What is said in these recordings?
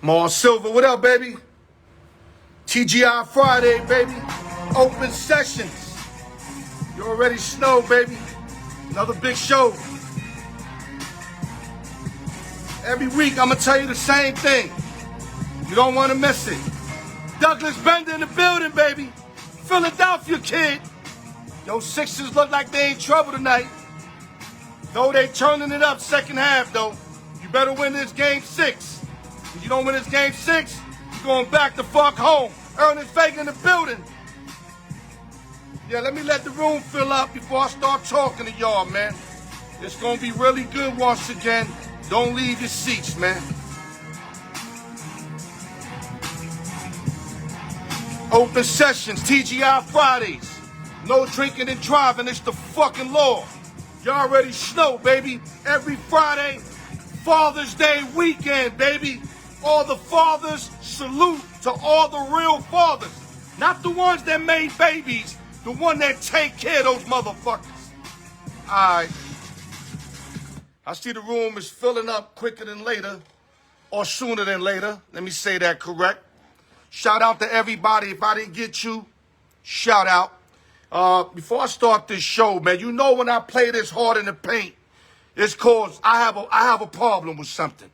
Mars Silver, what up, baby? TGI Friday, baby. Open sessions. You already know, baby. Another big show. Every week, I'm going to tell you the same thing. You don't want to miss it. Douglas Bender in the building, baby. Philadelphia kid. Yo, Sixers look like they in trouble tonight. Though they turning it up second half, though. You better win this game 6. If you don't win this game 6, you're going back the fuck home. Ernest Vega in the building. Yeah, let me let the room fill up before I start talking to y'all, man. It's going to be really good once again. Don't leave your seats, man. Open sessions, TGI Fridays. No drinking and driving, it's the fucking law. You already know, baby. Every Friday, Father's Day weekend, baby. All the fathers, salute to all the real fathers. Not the ones that made babies, the one that take care of those motherfuckers. All right. I see the room is filling up quicker than later, or sooner than later. Let me say that correct. Shout out to everybody. If I didn't get you, shout out. Before I start this show, man, you know when I play this hard in the paint, it's cause I have a problem with something.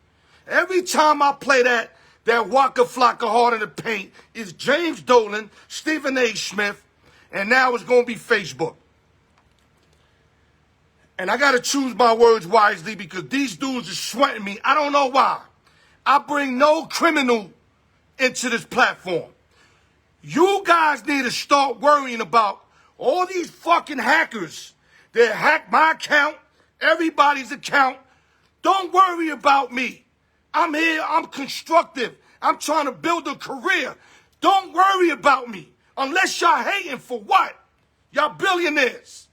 Every time I play that Waka Flocka hard in the paint, it's James Dolan, Stephen A. Smith, and now it's going to be Facebook. And I got to choose my words wisely because these dudes are sweating me. I don't know why. I bring no criminal into this platform. You guys need to start worrying about all these fucking hackers that hack my account, everybody's account. Don't worry about me. I'm here. I'm constructive. I'm trying to build a career. Don't worry about me. Unless y'all hating for what? Y'all billionaires.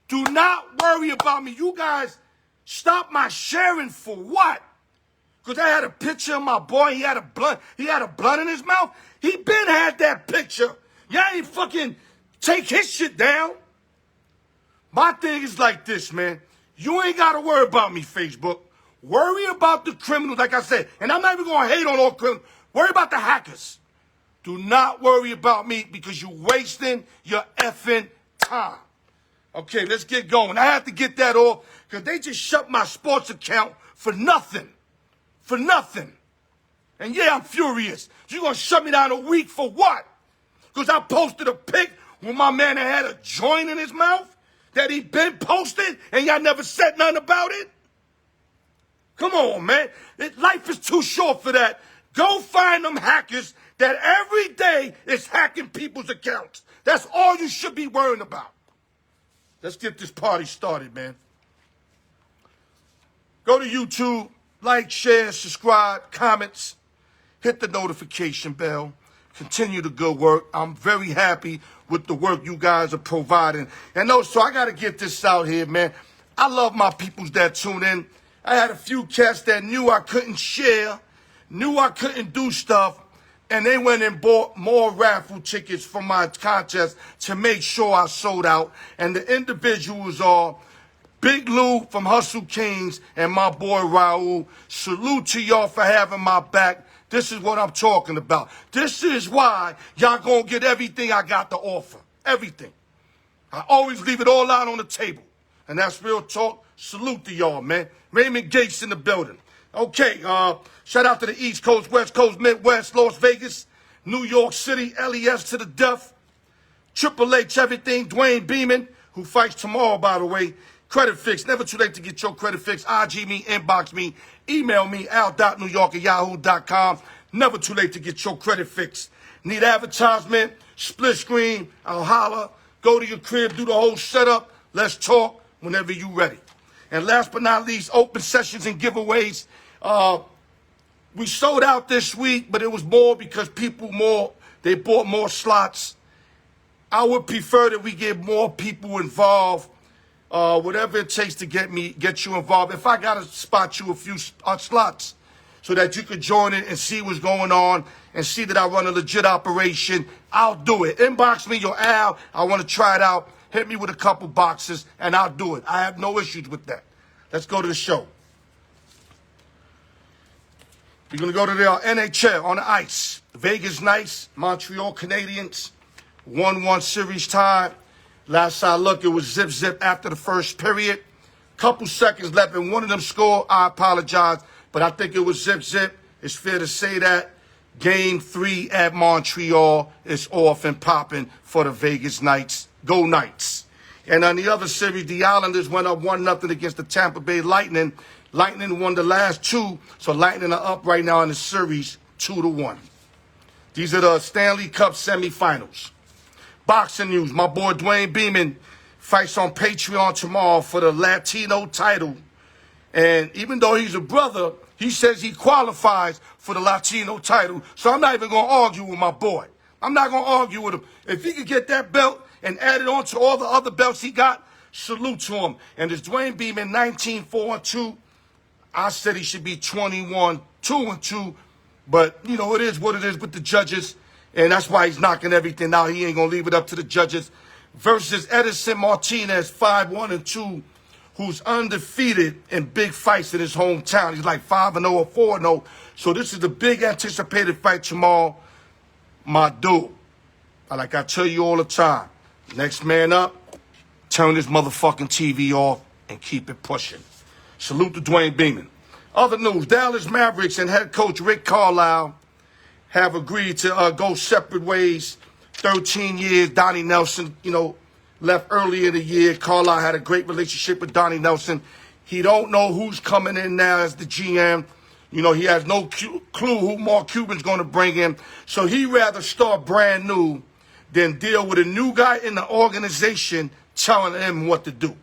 Do not worry about me. You guys stop my sharing for what? Because I had a picture of my boy. He had a blunt in his mouth. He been had that picture. Y'all ain't fucking take his shit down. My thing is like this, man. You ain't got to worry about me, Facebook. Worry about the criminals, like I said. And I'm not even going to hate on all criminals. Worry about the hackers. Do not worry about me because you're wasting your effing time. Okay, let's get going. I have to get that off because they just shut my sports account for nothing. For nothing. And yeah, I'm furious. You're going to shut me down a week for what? Because I posted a pic when my man had a joint in his mouth that he been posted and y'all never said nothing about it? Come on, man. Life is too short for that. Go find them hackers that every day is hacking people's accounts. That's all you should be worrying about. Let's get this party started, man. Go to YouTube, like, share, subscribe, comments, hit the notification bell. Continue the good work. I'm very happy with the work you guys are providing. And also, I got to get this out here, man. I love my peoples that tune in. I had a few cats that knew I couldn't share, knew I couldn't do stuff, and they went and bought more raffle tickets for my contest to make sure I sold out. And the individuals are Big Lou from Hustle Kings and my boy Raul. Salute to y'all for having my back. This is what I'm talking about. This is why y'all gonna get everything I got to offer. Everything. I always leave it all out on the table. And that's real talk. Salute to y'all, man. Raymond Gates in the building. Okay, shout out to the East Coast, West Coast, Midwest, Las Vegas, New York City, LES to the death. Triple H, everything. Dbeamon, who fights tomorrow, by the way. Credit Fix. Never too late to get your credit fix. IG me, inbox me, email me, al.newyork@yahoo.com. Never too late to get your credit fix. Need advertisement, split screen, I'll holler. Go to your crib, do the whole setup. Let's talk whenever you ready. And last but not least, open sessions and giveaways. We sold out this week, but it was more because they bought more slots. I would prefer that we get more people involved. Whatever it takes to get you involved. If I gotta spot you a few slots so that you could join in and see what's going on and see that I run a legit operation, I'll do it. Inbox me your Al. I want to try it out. Hit me with a couple boxes and I'll do it. I have no issues with that. Let's go to the show. We're going to go to the NHL on the ice. Vegas Knights, Montreal Canadiens, 1-1 series tie. Last I looked, it was zip after the first period. Couple seconds left, and one of them scored. I apologize, but I think it was zip. It's fair to say that. Game 3 at Montreal is off and popping for the Vegas Knights. Go Knights. And on the other series, the Islanders went up 1-0 against the Tampa Bay Lightning. Lightning won the last 2, so Lightning are up right now in the series 2-1. These are the Stanley Cup semifinals. Boxing news, my boy Dbeamon fights on Patreon tomorrow for the Latino title. And even though he's a brother, he says he qualifies for the Latino title. So I'm not even going to argue with my boy. I'm not going to argue with him. If he could get that belt and add it on to all the other belts he got, salute to him. And this Dbeamon 19-4-2. I said he should be 21-2-2. But, you know, it is what it is with the judges. And that's why he's knocking everything out. He ain't going to leave it up to the judges. Versus Edison Martinez, 5-1-2, who's undefeated in big fights in his hometown. He's like 5-0 or 4-0. So this is the big anticipated fight tomorrow. My dude, like I tell you all the time, next man up, turn this motherfucking TV off and keep it pushing. Salute to Dbeamon. Other news, Dallas Mavericks and head coach Rick Carlisle have agreed to go separate ways. 13 years, Donnie Nelson, left earlier in the year. Carlisle had a great relationship with Donnie Nelson. He don't know who's coming in now as the GM. He has no clue who Mark Cuban's going to bring in. So he'd rather start brand new than deal with a new guy in the organization telling him what to do.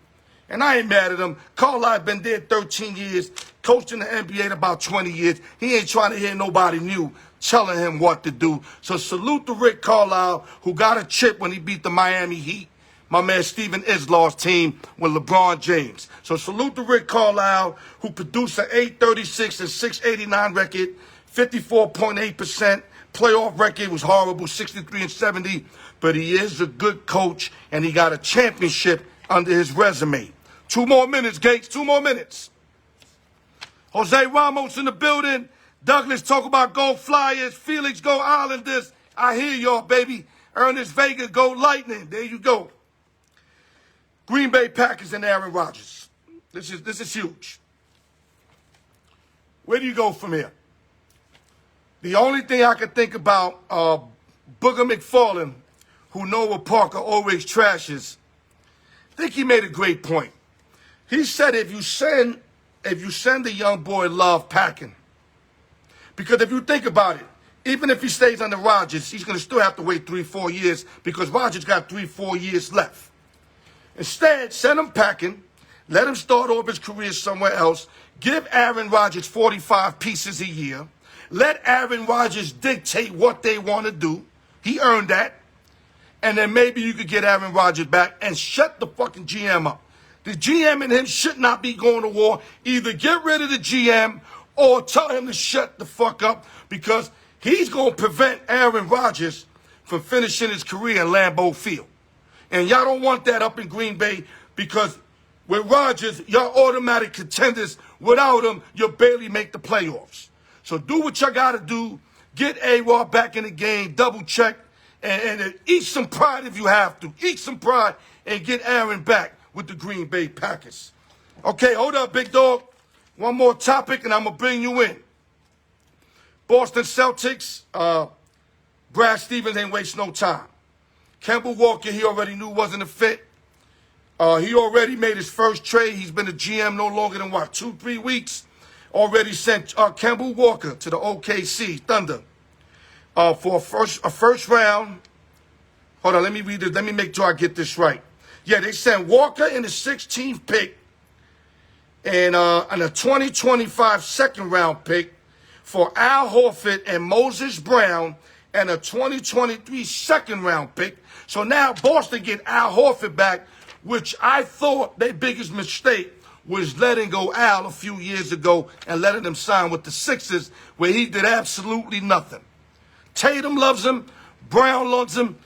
And I ain't mad at him. Carlisle been there 13 years, coached in the NBA about 20 years. He ain't trying to hear nobody new telling him what to do. So salute to Rick Carlisle, who got a chip when he beat the Miami Heat. My man Steven Islaw's team with LeBron James. So salute to Rick Carlisle, who produced an 836 and 689 record, 54.8%. Playoff record was horrible, 63 and 70. But he is a good coach, and he got a championship under his resume. 2 more minutes, Gates. 2 more minutes. Jose Ramos in the building. Douglas talk about go Flyers. Felix go Islanders. I hear y'all, baby. Ernest Vega go Lightning. There you go. Green Bay Packers and A.Rogers. This is huge. Where do you go from here? The only thing I can think about, Booger McFarlane, who Noah Parker always trashes, I think he made a great point. He said if you send a young boy love packing, because if you think about it, even if he stays under Rodgers, he's going to still have to wait 3-4 years because Rodgers got 3-4 years left. Instead, send him packing, let him start off his career somewhere else, give Aaron Rodgers 45 pieces a year, let Aaron Rodgers dictate what they want to do. He earned that. And then maybe you could get Aaron Rodgers back and shut the fucking GM up. The GM and him should not be going to war. Either get rid of the GM or tell him to shut the fuck up because he's going to prevent Aaron Rodgers from finishing his career in Lambeau Field. And y'all don't want that up in Green Bay because with Rodgers, y'all automatic contenders. Without him, you'll barely make the playoffs. So do what y'all got to do. Get A-Rod back in the game. Double check. And eat some pride if you have to. Eat some pride and get Aaron back with the Green Bay Packers. Okay, hold up, big dog. One more topic, and I'm going to bring you in. Boston Celtics, Brad Stevens ain't waste no time. Kemba Walker, he already knew wasn't a fit. He already made his first trade. He's been a GM no longer than, 2-3 weeks. Already sent Kemba Walker to the OKC Thunder. For a first round. Hold on, let me read this. Let me make sure I get this right. Yeah, they sent Walker in the 16th pick and a 2025 second round pick for Al Horford and Moses Brown and a 2023 second round pick. So now Boston get Al Horford back, which I thought their biggest mistake was letting go Al a few years ago and letting him sign with the Sixers where he did absolutely nothing. Tatum loves him. Brown loves him.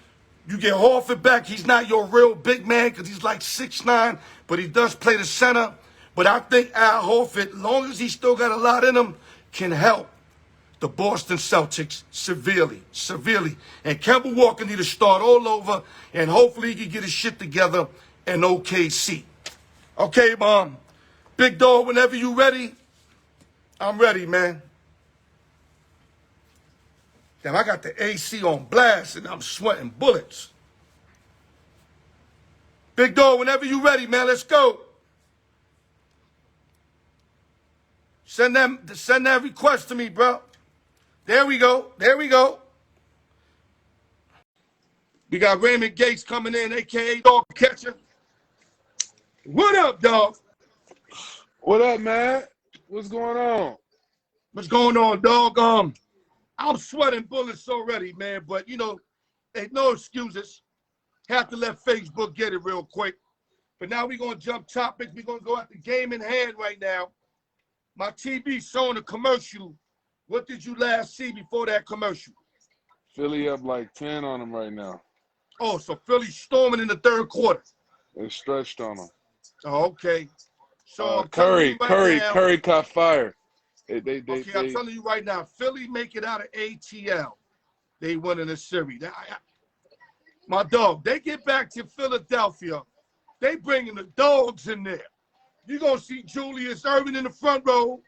You get Horford back. He's not your real big man because he's like 6'9", but he does play the center. But I think Al Horford, as long as he's still got a lot in him, can help the Boston Celtics severely. And Kemba Walker need to start all over, and hopefully he can get his shit together in OKC. Okay, Mom. Big dog, whenever you ready, I'm ready, man. Damn, I got the AC on blast, and I'm sweating bullets. Big dog, whenever you ready, man, let's go. Send that request to me, bro. There we go. We got Raymond Gates coming in, a.k.a. Dog Catcher. What up, dog? What up, man? What's going on? What's going on, dog? I'm sweating bullets already, man, but, ain't no excuses. Have to let Facebook get it real quick. But now we're going to jump topics. We're going to go at the game in hand right now. My TV showing a commercial. What did you last see before that commercial? Philly up like 10 on them right now. Oh, so Philly storming in the third quarter. They stretched on them. Oh, okay. So Curry caught fire. I'm telling you right now, Philly make it out of ATL. They win in the series. My dog, they get back to Philadelphia. They bringing the dogs in there. You're going to see Julius Erving in the front row,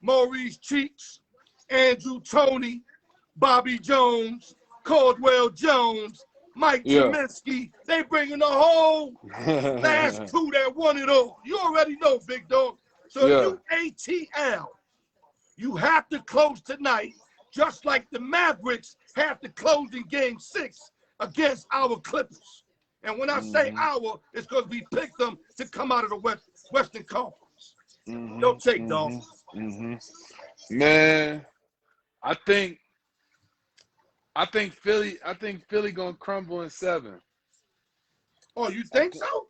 Maurice Cheeks, Andrew Toney, Bobby Jones, Caldwell Jones, Mike Kaminsky. They bringing the whole last two that won it all. You already know, big dog. So you ATL, you have to close tonight, just like the Mavericks have to close in Game 6 against our Clippers. And when I say our, it's because we picked them to come out of the Western Conference. Don't take, dog. Man, I think Philly gonna crumble in 7. Oh, you think so?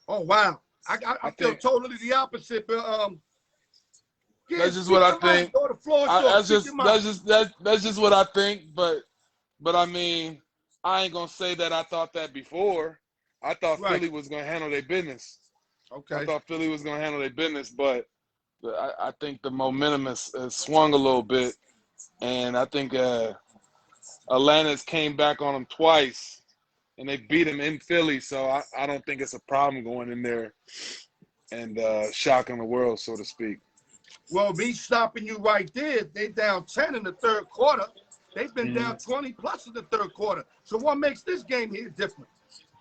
Oh wow. I feel totally the opposite, but that's just what I think. That's just what I think, but I mean, I ain't gonna say that I thought that before. I thought Philly was gonna handle their business. Okay. I thought Philly was gonna handle their business, but I think the momentum has swung a little bit, and I think Atlanta's came back on them twice, and they beat them in Philly. So I don't think it's a problem going in there and shocking the world, so to speak. Well, me stopping you right there, they down 10 in the third quarter. They've been down 20 plus in the third quarter. So what makes this game here different?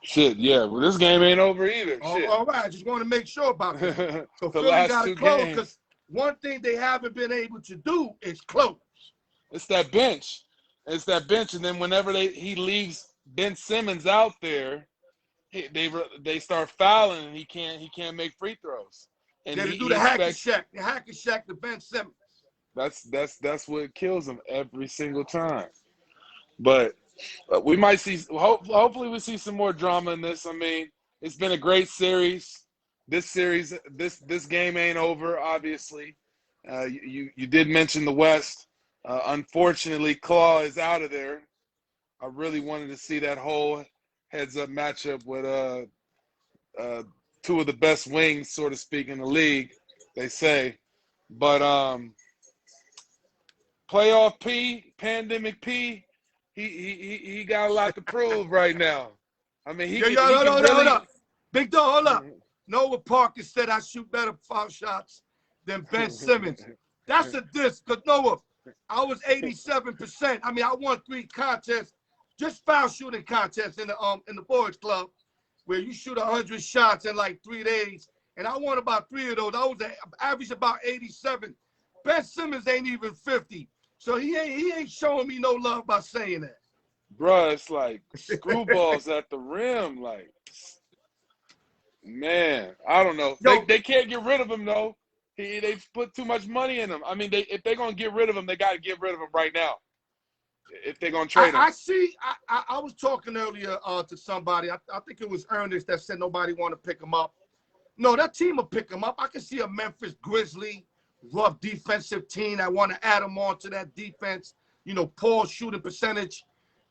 Shit, yeah. Well, this game ain't over either. Shit. All right. I just want to make sure about that. So the Philly last got to two close games. because one thing they haven't been able to do is close. It's that bench. And then whenever he leaves Ben Simmons out there, they start fouling, and he can't make free throws. And they do the hack and shack. The hack and shack to Ben Simmons. That's what kills him every single time. But we might see. Hopefully, we see some more drama in this. I mean, it's been a great series. This game ain't over. Obviously, you did mention the West. Unfortunately, Claw is out of there. I really wanted to see that whole heads-up matchup with two of the best wings, so to speak, in the league. They say, but playoff P, pandemic P, he got a lot to prove right now. I mean, hold up. Big dog, hold up. Noah Parker said I shoot better foul shots than Ben Simmons. That's a diss, because Noah, I was 87%. I mean, I won 3 contests, just foul shooting contests in the boys club, where you shoot 100 shots in like 3 days, and I won about 3 of those. I was average about 87. Ben Simmons ain't even 50. So he ain't showing me no love by saying that. Bruh, it's like screwballs at the rim. Like, man, I don't know. They can't get rid of him, though. They've put too much money in him. I mean, if they're going to get rid of him, they got to get rid of him right now. If they're going to trade him. I was talking earlier to somebody. I think it was Ernest that said nobody want to pick him up. No, that team will pick him up. I can see a Memphis Grizzly rough defensive team. I want to add him on to that defense. Paul shooting percentage.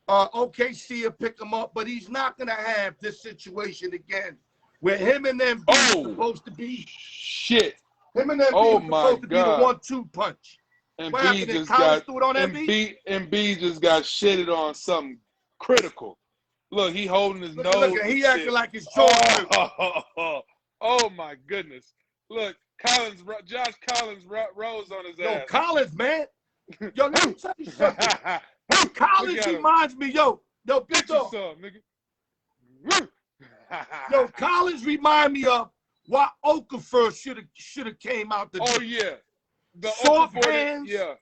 OKC will pick him up, but he's not going to have this situation again where him and them supposed to be. Shit. Him and them supposed to be the 1-2 punch. And What B happened? Did just Collins got threw it on MB? and B just got shitted on something critical. Look, he holding his nose Look, and he shit. acting like it's Jordan. Oh my goodness! Look, Josh Collins rose on his ass. Yo, Collins, man. Yo, let me tell you something. Collins reminds me, yo, big dog. Yo, Collins remind me of why Okafor should have came out the. Oh yeah, the soft Okafor, hands. Yeah.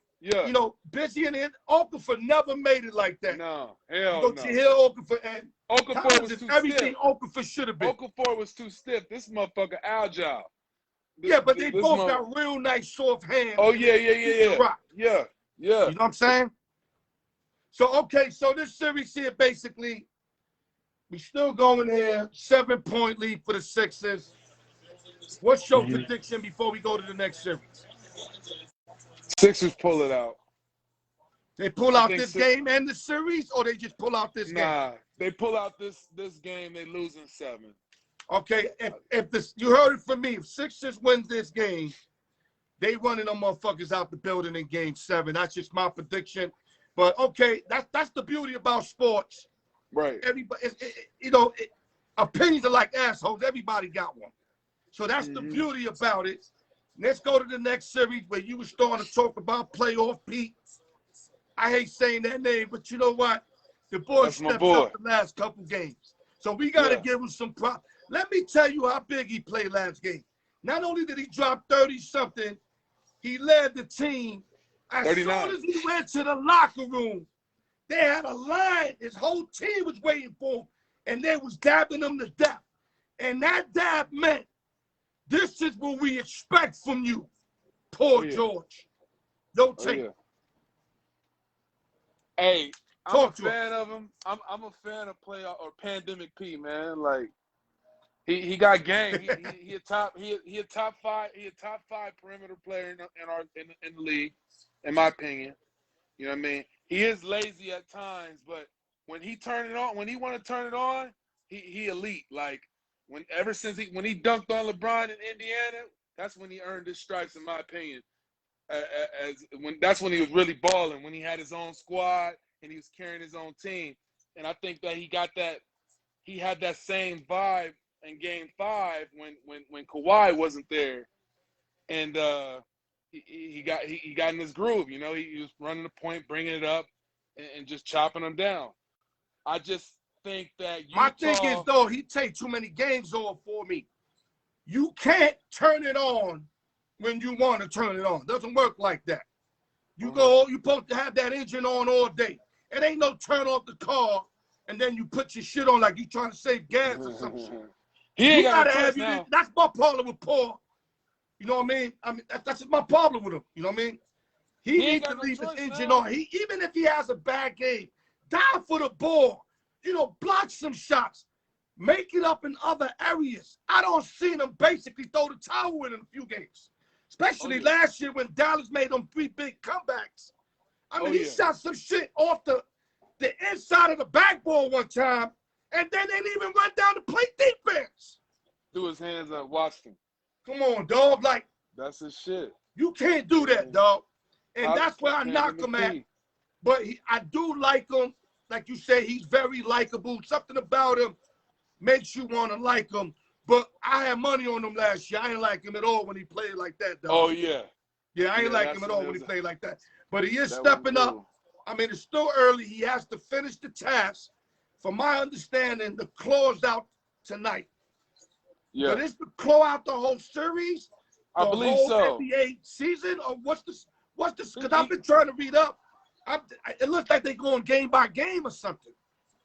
You know, busy in it. Okafor never made it like that. No, hell no. You hear Okafor and Okafor was too everything stiff. Okafor should have been. Okafor was too stiff. This motherfucker agile. Yeah, but they both got real nice soft hands. Oh yeah. You know what I'm saying? So okay, so this series here basically, we still going here. 7-point lead for the Sixers. What's your prediction before we go to the next series? Sixers pull it out. They pull out this game and the series, or they just pull out this game? Nah, they pull out this game. They lose in 7. Okay, if this, you heard it from me. If Sixers wins this game, they running them motherfuckers out the building in Game 7. That's just my prediction. But okay, that's the beauty about sports. Right. Everybody, opinions are like assholes. Everybody got one. So that's the beauty about it. Let's go to the next series where you were starting to talk about playoff Pete. I hate saying that name, but you know what? The boy stepped up the last couple games. So we got to give him some props. Let me tell you how big he played last game. Not only did he drop 30-something, he led the team. As 39. soon as he went to the locker room, they had a line. His whole team was waiting for him, and they was dabbing him to death. And that dab meant, this is what we expect from you, Paul George. Don't take it. Hey, I'm a fan of him. I'm a fan of Pandemic P, man. Like he got game. He a top 5 perimeter player in the league, in my opinion. You know what I mean? He is lazy at times, but when he want to turn it on, he elite. Like when he dunked on LeBron in Indiana, that's when he earned his stripes, in my opinion. That's when he was really balling, when he had his own squad and he was carrying his own team. And I think that he had that same vibe in Game 5 when Kawhi wasn't there, and he got in his groove. You know, he was running the point, bringing it up, and just chopping them down. I just think that Utah, my thing is, though, he take too many games off for me. You can't turn it on when you want to turn it on. It doesn't work like that. You're supposed to have that engine on all day. It ain't no turn off the car and then you put your shit on like you trying to save gas or some shit. He ain't got no choice now. That's my problem with Paul. You know what I mean? That's my problem with him. You know what I mean? He needs to leave his engine on. Even if he has a bad game, dive for the ball. You know, block some shots. Make it up in other areas. I don't see him basically throw the towel in a few games. Especially last year when Dallas made them 3 big comebacks. I mean, he shot some shit off the inside of the backboard one time, and then they didn't even run down to play defense. Threw his hands up, watched him. Come on, dog. Like, that's his shit. You can't do that, dog. And that's where I knock him at. But I do like him. Like you say, he's very likable. Something about him makes you want to like him. But I had money on him last year. I ain't like him at all when he played like that, dog. Oh, yeah. Yeah, I ain't like him at all when he played like that. But he is stepping up. I mean, it's still early. He has to finish the task. From my understanding, the close out tonight. Yeah. But it's to close out the whole series? I believe so. NBA season? Or what's this? Because I've been trying to read up. It looks like they're going game by game or something.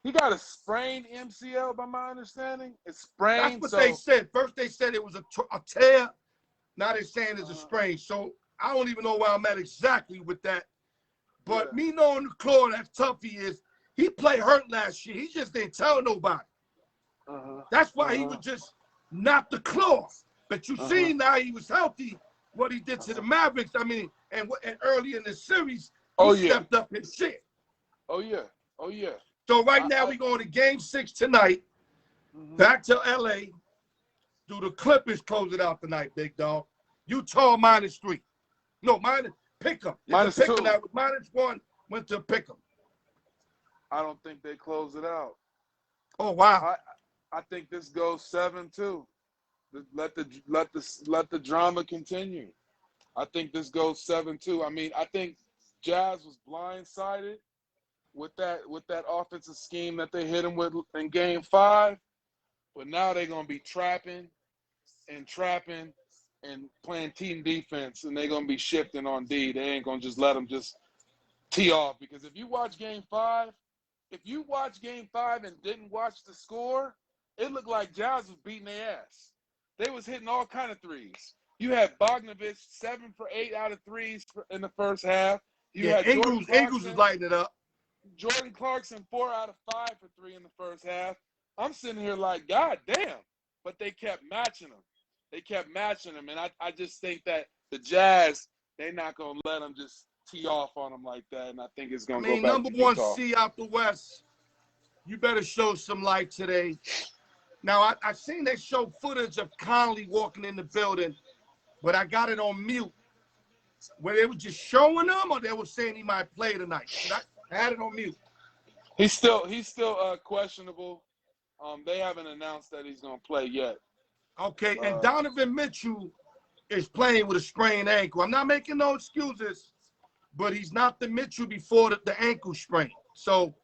He got a sprained MCL, by my understanding. It's sprained. That's what they said. First they said it was a tear. Now they're saying it's a sprain. So I don't even know where I'm at exactly with that. But me knowing the claw, that's tough he is. He played hurt last year. He just didn't tell nobody. That's why he was just not the claw. But you see now he was healthy, what he did to the Mavericks. I mean, and early in the series, he stepped up his shit. Oh, yeah. Oh, yeah. So right now we're going to Game 6 tonight. Back to L.A. Do the Clippers close it out tonight, big dog? Utah -3. No, Pick 'em. It's a pick 'em. -2. That was -1. Went to pick 'em. I don't think they close it out. Oh wow. I think this goes 7-2. Let the drama continue. I think this goes 7-2. I mean, I think Jazz was blindsided with that offensive scheme that they hit him with in Game 5, but now they're gonna be trapping and playing team defense, and they're gonna be shifting on D. They ain't gonna just let them just tee off, because if you watch Game 5 and didn't watch the score, it looked like Jazz was beating their ass. They was hitting all kind of threes. You had Bogdanovich 7 for 8 out of threes in the first half. You had Ingles was lighting it up. Jordan Clarkson 4 out of 5 for 3 in the first half. I'm sitting here like, God damn. But they kept matching them. And I just think that the Jazz, they're not going to let them just tee off on them like that. And I think it's going to go back to Utah. Number 1 seed out the West. You better show some light today. Now, I seen they show footage of Conley walking in the building, but I got it on mute. Where they were just showing him, or they were saying he might play tonight. I had it on mute. He's still questionable. They haven't announced that he's going to play yet. Okay, and Donovan Mitchell is playing with a sprained ankle. I'm not making no excuses, but he's not the Mitchell before the ankle sprain. So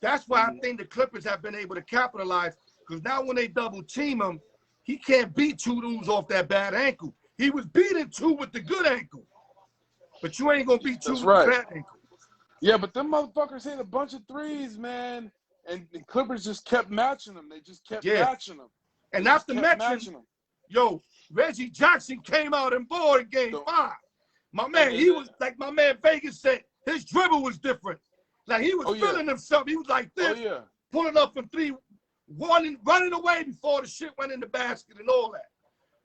that's why I think the Clippers have been able to capitalize, because now when they double team him, he can't beat 2 dudes off that bad ankle. He was beating 2 with the good ankle, but you ain't going to beat 2 with the bad ankle. Yeah, but them motherfuckers hit a bunch of threes, man, and the Clippers just kept matching them. They just kept matching them. And not to mention, Reggie Jackson came out and ball in Game 5. My man, he was like my man Vegas said, his dribble was different. Like he was feeling himself. He was like this, pulling up from 3, running away before the shit went in the basket and all that.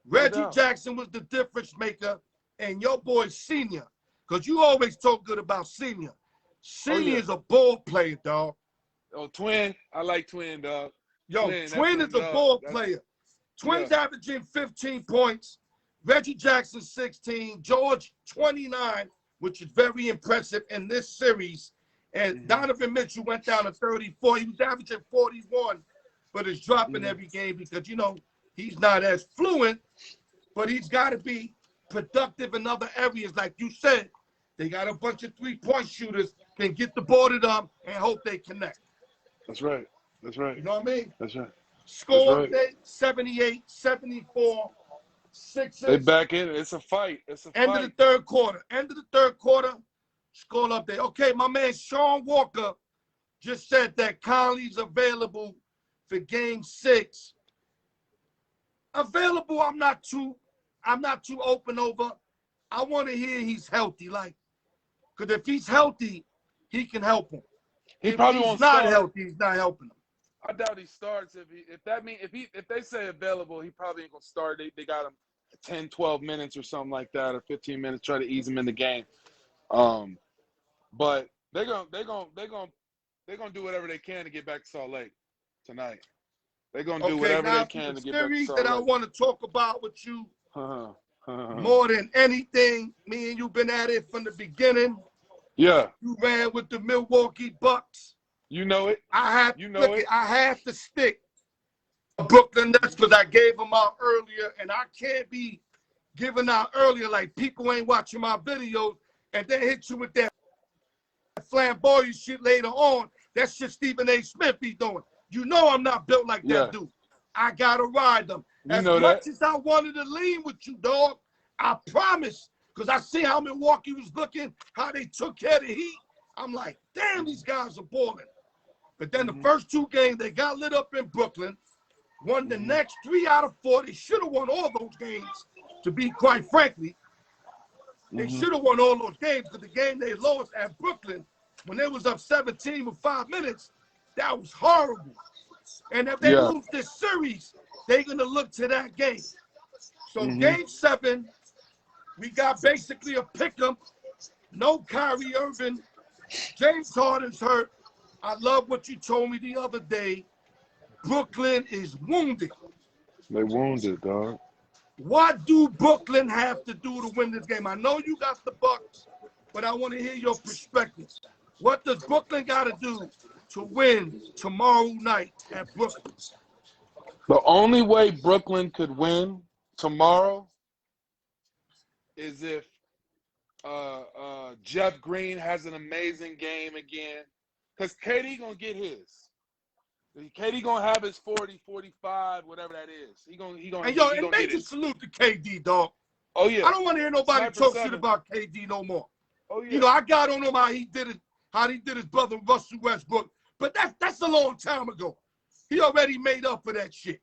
Reggie Jackson was the difference maker, and your boy Senior, because you always talk good about Senior. Senior is a ball player, dog. Oh, Twin. I like Twin, dog. Yo, Twin is a ball player. Twin's averaging 15 points. Reggie Jackson, 16. George, 29, which is very impressive in this series. And Donovan Mitchell went down to 34. He was averaging 41, but is dropping every game because, he's not as fluent, but he's got to be productive in other areas. Like you said, they got a bunch of 3-point shooters, can get the ball to them and hope they connect. That's right. You know what I mean? That's right. Score update, 78, 74, Sixers. They back in. It's a fight. End of the third quarter. Score update. Okay, my man Sean Walker just said that Conley's available for Game 6. Available, I'm not too open over. I want to hear he's healthy, because if he's healthy, he can help him. If he's not healthy, he's not helping him. I doubt he starts. If they say available, he probably ain't gonna start. They got him 10, 12 minutes or something like that, or 15 minutes, try to ease him in the game. But they're gonna do whatever they can to get back to Salt Lake tonight. They're gonna do whatever they can to get back to Salt Lake. That I want to talk about with you more than anything. Me and you've been at it from the beginning. Yeah. You ran with the Milwaukee Bucks. You know it. I have to stick Brooklyn Nets because I gave them out earlier, and I can't be giving out earlier like people ain't watching my videos and then hit you with that flamboyant shit later on. That shit Stephen A. Smith be doing. You know I'm not built like that dude. I gotta ride them. As much as I wanted to lean with you, dog, I promise, because I see how Milwaukee was looking, how they took care of the Heat. I'm like, damn, these guys are balling. But then the first 2 games, they got lit up in Brooklyn, won the next 3 out of 4. They should have won all those games, to be quite frankly. They should have won all those games, because the game they lost at Brooklyn, when they was up 17 with 5 minutes, that was horrible. And if they lose this series, they're going to look to that game. So Game 7, we got basically a pick-em. No Kyrie Irving. James Harden's hurt. I love what you told me the other day. Brooklyn is wounded. They wounded, dog. What do Brooklyn have to do to win this game? I know you got the Bucks but I want to hear your perspective. What does Brooklyn got to do to win tomorrow night at Brooklyn? The only way Brooklyn could win tomorrow is if Jeff Green has an amazing game again. Because KD going to get his. KD going to have his 40, 45, whatever that is. He gonna and major salute to KD, dog. Oh, yeah. I don't want to hear nobody talk shit about KD no more. Oh, yeah. I got on him how he did his brother Russell Westbrook. But that's a long time ago. He already made up for that shit.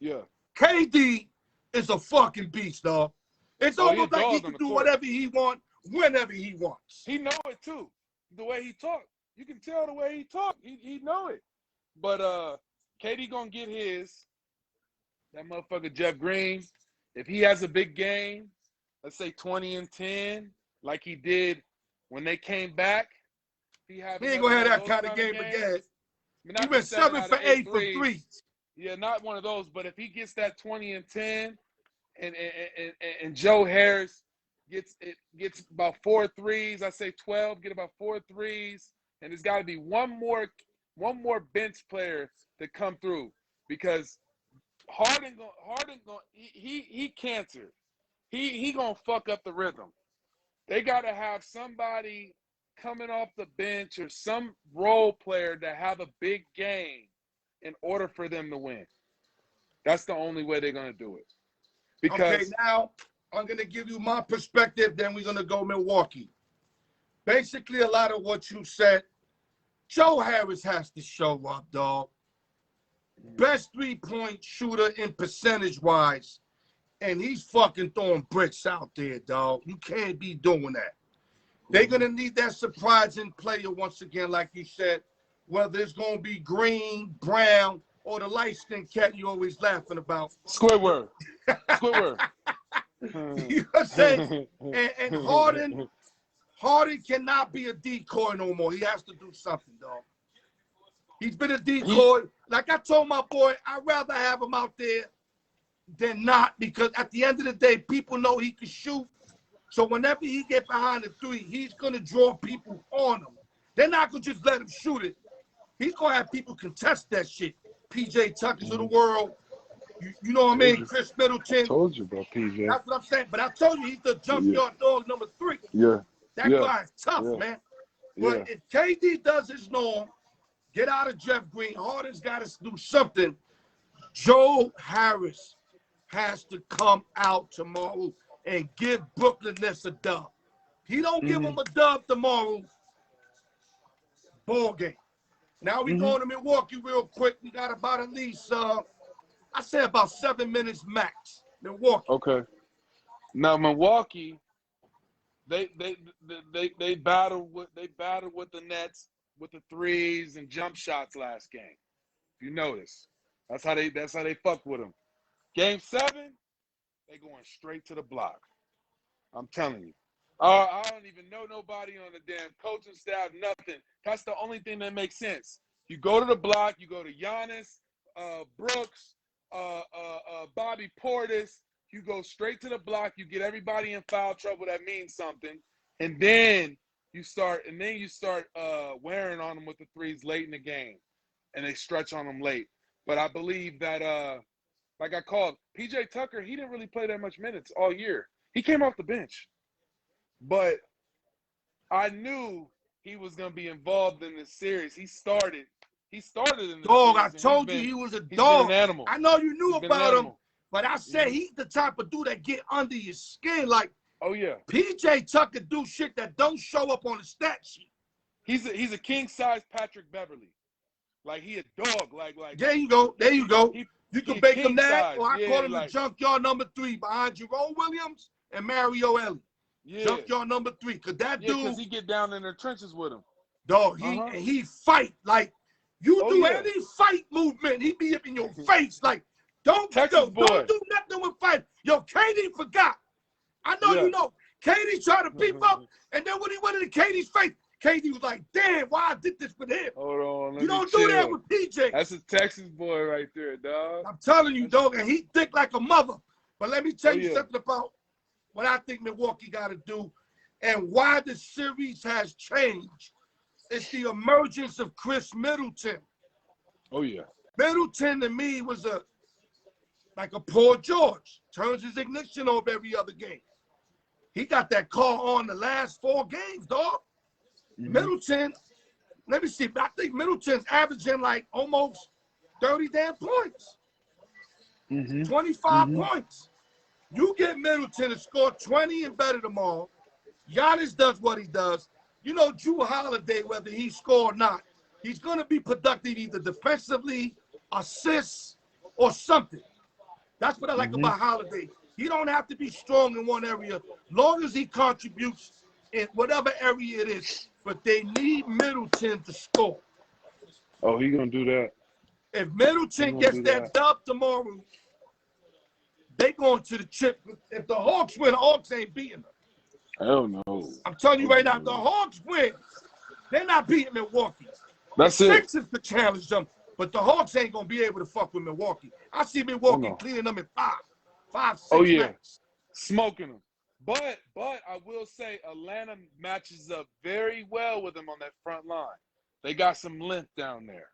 Yeah. KD is a fucking beast, dog. It's almost like he can do whatever he wants, whenever he wants. He know it, too. The way he talk. You can tell the way he talk. He know it. But KD gonna get his. That motherfucker Jeff Green, if he has a big game, let's say 20 and 10, like he did when they came back. He ain't gonna have that kind of game again. He went 7 for 8 from 3. Yeah, not one of those. But if he gets that 20 and 10, and Joe Harris gets about 4 threes, I say 12, get about 4 threes, and there's got to be one more bench player to come through because Harden he cancer. He gonna fuck up the rhythm. They gotta have somebody coming off the bench or some role player to have a big game in order for them to win. That's the only way they're gonna do it. Because okay, now I'm gonna give you my perspective, then we're gonna go Milwaukee. Basically, a lot of what you said, Joe Harris has to show up, dog. Best 3-point shooter in percentage-wise, and he's fucking throwing bricks out there, dog. You can't be doing that. They're going to need that surprising player once again, like you said, whether it's going to be Green, Brown, or the light-skinned cat you always laughing about. Squidward. Squidward. You know what I'm saying? And Harden cannot be a decoy no more. He has to do something, dog. He's been a decoy. Like I told my boy, I'd rather have him out there than not, because at the end of the day, people know he can shoot. So whenever he get behind the 3, he's going to draw people on him. They're not going to just let him shoot it. He's going to have people contest that shit. PJ Tuckers of the world. You know what I mean? Chris Middleton. I told you about PJ. That's what I'm saying. But I told you he's the junkyard dog number 3. Yeah. That guy is tough, man. But if KD does his norm, get out of Jeff Green, Harden's got to do something. Joe Harris has to come out tomorrow and give Brooklyn Nets a dub. He don't give them a dub tomorrow, ball game. Now we going to Milwaukee real quick. We got about at least, I say about 7 minutes max. Milwaukee. Okay. Now Milwaukee, they battled with the Nets with the threes and jump shots last game. If you notice, that's how they fucked with them. Game 7, they going straight to the block. I'm telling you. I don't even know nobody on the damn coaching staff, nothing. That's the only thing that makes sense. You go to the block, you go to Giannis, Brooks, Bobby Portis, you go straight to the block, you get everybody in foul trouble, that means something. And then you start wearing on them with the threes late in the game. And they stretch on them late. But I believe that like I called, PJ Tucker, he didn't really play that much minutes all year. He came off the bench. But I knew he was going to be involved in this series. He started in the dog. I told you he was a dog. An animal. I know you knew about him, but I said he's the type of dude that get under your skin. Like, oh yeah, PJ Tucker do shit that don't show up on the stat sheet. He's a king size Patrick Beverly. Like he a dog. Like there you go. You can make him that, size. or I call him the junkyard number 3 behind Jerome Williams and Mario Ellie. Yeah. Junkyard number 3, because that dude, because he get down in the trenches with him. Dog, he fight like you do any fight movement, he be up in your face like don't do nothing with fight. Yo, Katie forgot. I know you know. Katie tried to beef up, and then when he went into Katie's face, Katie was like, "Damn, why I did this with him?" Hold on, you don't do that with PJ. That's a Texas boy right there, dog. I'm telling you, dog, and he thick like a mother. But let me tell you something about what I think Milwaukee got to do. and why the series has changed. It's the emergence of Chris Middleton. Oh yeah. Middleton to me was like a Paul George. Turns his ignition off every other game. He got that call on the last 4 games, dog. Middleton, let me see. I think Middleton's averaging like almost 30 damn points. 25 points. You get Middleton to score 20 and better tomorrow. Giannis does what he does. You know, Drew Holiday, whether he score or not, he's going to be productive either defensively, assists, or something. That's what I like about Holiday. He don't have to be strong in one area, long as he contributes in whatever area it is. But they need Middleton to score. Oh, he gonna do that. If Middleton gets that dub tomorrow, they going to the chip. If the Hawks win, the Hawks ain't beating them. Hell no. I'm telling you right now, if the Hawks win, they're not beating Milwaukee. That's the it. Sixers could challenge them, but the Hawks ain't gonna be able to fuck with Milwaukee. I see Milwaukee cleaning them in 5, 6 minutes. Smoking them. But I will say Atlanta matches up very well with them on that front line. They got some length down there,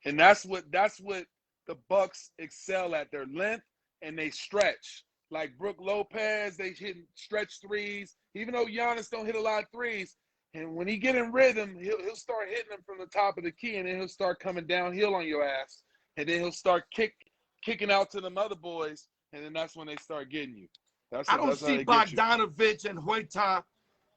and that's what the Bucks excel at. Their length and they stretch. Like Brook Lopez, they hit stretch threes. Even though Giannis don't hit a lot of threes, and when he get in rhythm, he'll start hitting them from the top of the key, and then he'll start coming downhill on your ass, and then he'll start kicking out to them other boys, and then that's when they start getting you. I don't see Bogdanovich and Huerta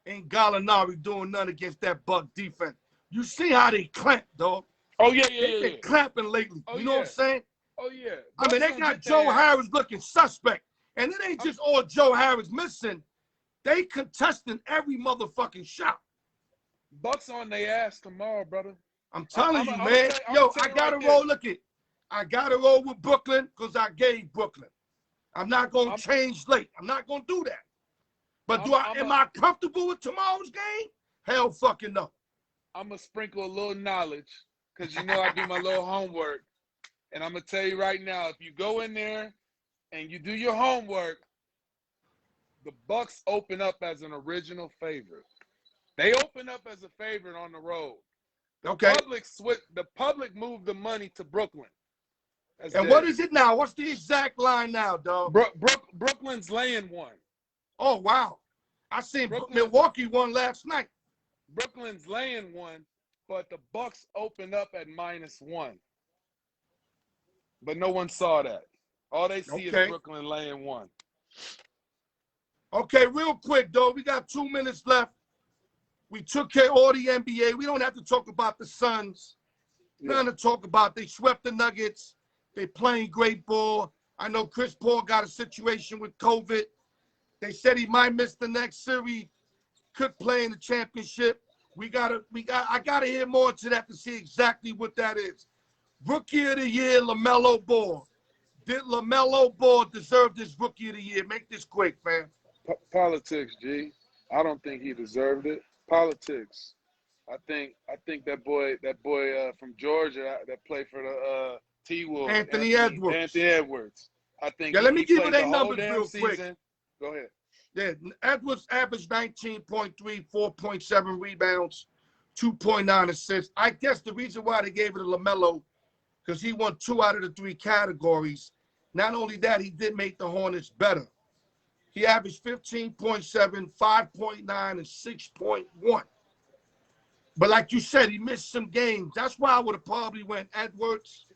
and Gallinari doing nothing against that Buck defense. You see how they clamp, dog. Oh, yeah. They've been clamping lately. You know what I'm saying? Oh, yeah. I mean, they got Joe Harris looking suspect. And it ain't just all Joe Harris missing. They contesting every motherfucking shot. Bucks on their ass tomorrow, brother. I'm telling you, man. I got to roll. Look it. I got to roll with Brooklyn because I gave Brooklyn. I'm not going to change late. I'm not going to do that. But am I comfortable with tomorrow's game? Hell fucking no. I'm going to sprinkle a little knowledge because you know I do my little homework. And I'm going to tell you right now, if you go in there and you do your homework, the Bucks open up as an original favorite. They open up as a favorite on the road. The public moved the money to Brooklyn. What is it now? What's the exact line now, dog? Brooklyn's laying 1. Oh, wow. I seen Milwaukee won last night. Brooklyn's laying 1, but the Bucks opened up at -1. But no one saw that. All they see is Brooklyn laying 1. Okay, real quick, though. We got 2 minutes left. We took care of all the NBA. We don't have to talk about the Suns. Nothing to talk about. They swept the Nuggets. They playing great ball. I know Chris Paul got a situation with COVID. They said he might miss the next series. Could play in the championship. I gotta hear more to that to see exactly what that is. Rookie of the Year, LaMelo Ball. Did LaMelo Ball deserve this Rookie of the Year? Make this quick, man. Politics, G. I don't think he deserved it. Politics. I think that boy from Georgia that played for the T-Wolves. Anthony Edwards. I think. Yeah, let me give you their numbers real quick. Go ahead. Yeah, Edwards averaged 19.3, 4.7 rebounds, 2.9 assists. I guess the reason why they gave it to LaMelo, because he won 2 out of the 3 categories. Not only that, he did make the Hornets better. He averaged 15.7, 5.9, and 6.1. But like you said, he missed some games. That's why I would have probably went Edwards,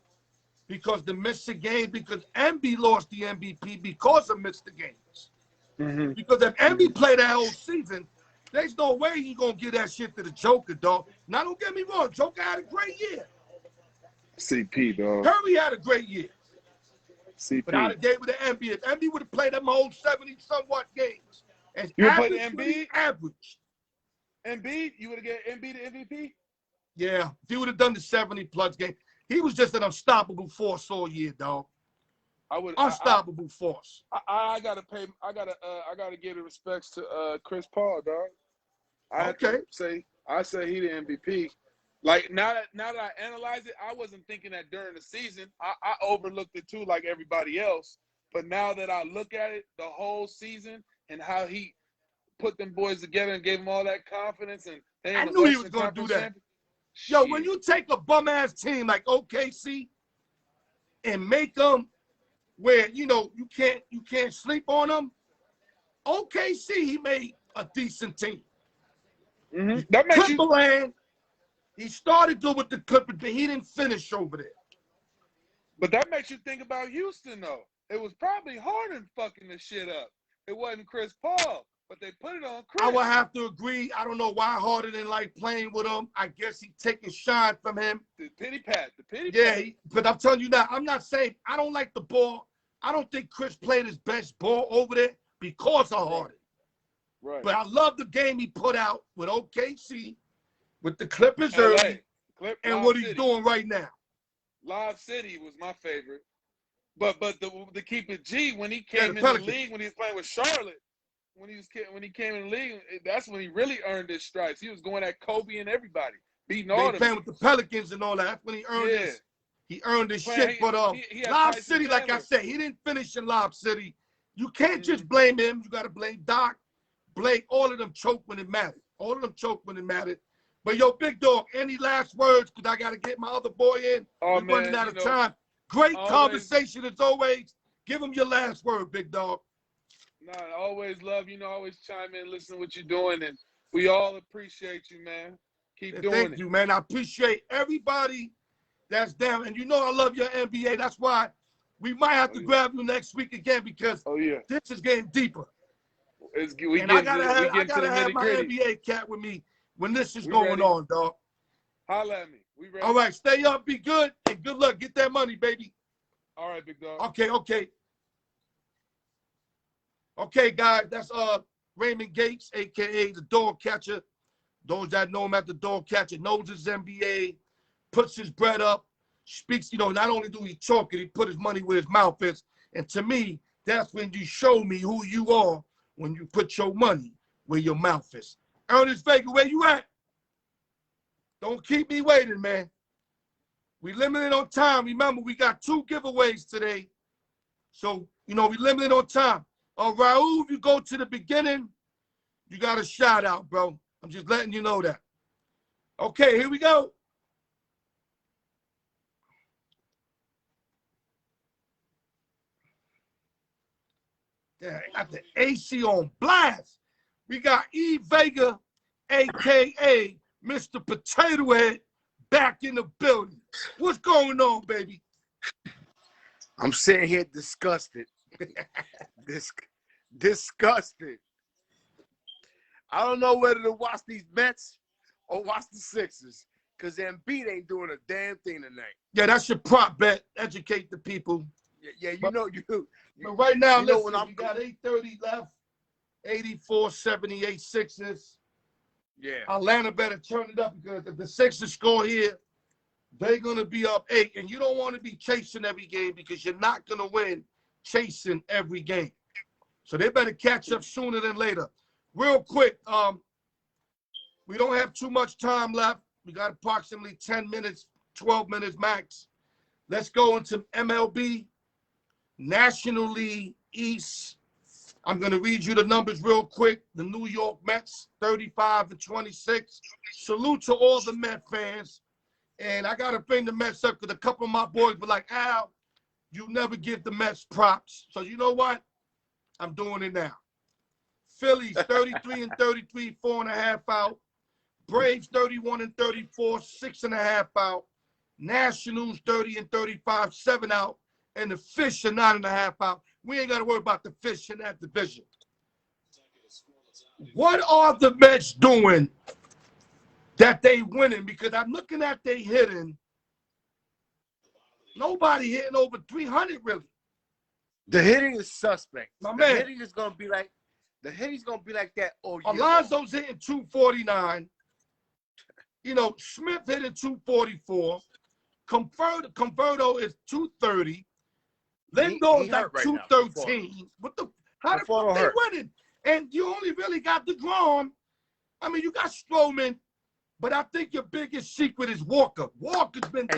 because the missed the game, because Embiid lost the MVP because of missed the games. Because if Embiid played that whole season, there's no way he's going to give that shit to the Joker, dog. Now, don't get me wrong. Joker had a great year. CP, dog. Curry had a great year. CP. But I'd have gave it to Embiid. If Embiid would have played them whole 70-somewhat games. And you would play the Embiid? Average. Embiid? You would have given Embiid the MVP? Yeah. If he would have done the 70-plus game. He was just an unstoppable force all year, dog. Unstoppable force. I gotta give the respects to Chris Paul, dog. I say he the MVP. Like now that I analyze it, I wasn't thinking that during the season. I overlooked it too, like everybody else. But now that I look at it, the whole season and how he put them boys together and gave them all that confidence. And I knew he was going to do that. Yo, when you take a bum-ass team like OKC and make them where, you know, you can't sleep on them, OKC, he made a decent team. Mm-hmm. That makes Timberland, he started good with the Clippers, but he didn't finish over there. But that makes you think about Houston, though. It was probably Harden fucking the shit up. It wasn't Chris Paul, but they put it on Chris. I would have to agree. I don't know why Harden didn't like playing with him. I guess he taking shine from him. The pity pat. Yeah, but I'm telling you now, I'm not saying I don't like the ball. I don't think Chris played his best ball over there because of Harden. Right. But I love the game he put out with OKC, with the Clippers early, and what he's doing right now. Lob City was my favorite. But to keep it G, when he came in the league, when he was playing with Charlotte, when he came in the league, that's when he really earned his stripes. He was going at Kobe and everybody, beating all them. Playing with the Pelicans and all that. That's when he earned his shit. But Lob City, like I said, he didn't finish in Lob City. You can't just blame him. You got to blame Doc. Blame all of them choke when it mattered. All of them choke when it mattered. But yo, Big Dog, any last words? Because I got to get my other boy in. We're running out of time. Great conversation as always. Give him your last word, Big Dog. No, I always love you. Always chime in, listen to what you're doing, and we all appreciate you, man. Keep doing it. Thank you, man. I appreciate everybody that's down. And you know I love your NBA. That's why we might have to grab you next week again because this is getting deeper. I gotta have my NBA cat with me when this is going on, dog. Holla at me. We ready. All right, stay up, be good, and good luck. Get that money, baby. All right, Big Dog. Okay. Okay, guys, that's Raymond Gates, a.k.a. the dog catcher. Those that know him as the dog catcher knows his NBA, puts his bread up, speaks, you know, not only do he talk it, he put his money where his mouth is. And to me, that's when you show me who you are, when you put your money where your mouth is. Ernest Vega, where you at? Don't keep me waiting, man. We limited on time. Remember, we got 2 giveaways today. So, you know, we limited on time. Raul, if you go to the beginning, you got a shout out, bro. I'm just letting you know that. Okay, here we go. Yeah, I got the AC on blast. We got E. Vega, a.k.a. Mr. Potato Head, back in the building. What's going on, baby? I'm sitting here disgusted. Disgusted. I don't know whether to watch these Mets or watch the Sixers because Embiid ain't doing a damn thing tonight. Yeah, that's your prop bet. Educate the people. Yeah, you know. But right now, you know listen, we got 8:30 left, 84-78 Sixers. Yeah. Atlanta better turn it up because if the Sixers score here, they're going to be up 8. And you don't want to be chasing every game because you're not going to win chasing every game. So they better catch up sooner than later. Real quick, we don't have too much time left. We got approximately 10 minutes, 12 minutes max. Let's go into MLB, National League East. I'm going to read you the numbers real quick. The New York Mets, 35-26. Salute to all the Met fans. And I got to bring the Mets up because a couple of my boys were like, Al, you never give the Mets props. So you know what? I'm doing it now. Phillies, 33-33, 4.5 out. Braves, 31-34, 6.5 out. Nationals, 30-35, 7 out. And the Fish are 9.5 out. We ain't got to worry about the Fish in that division. What are the Mets doing that they winning? Because I'm looking at they hitting. Nobody hitting over 300 really. The hitting is suspect. The hitting is gonna be like that all year. Alonso's hitting 249. You know, Smith hitting 244. Converto is 230. Lindor's like 213. What the? How the fuck they winning? And you only really got DeGrom. I mean, you got Stroman, but I think your biggest secret is Walker. Walker's been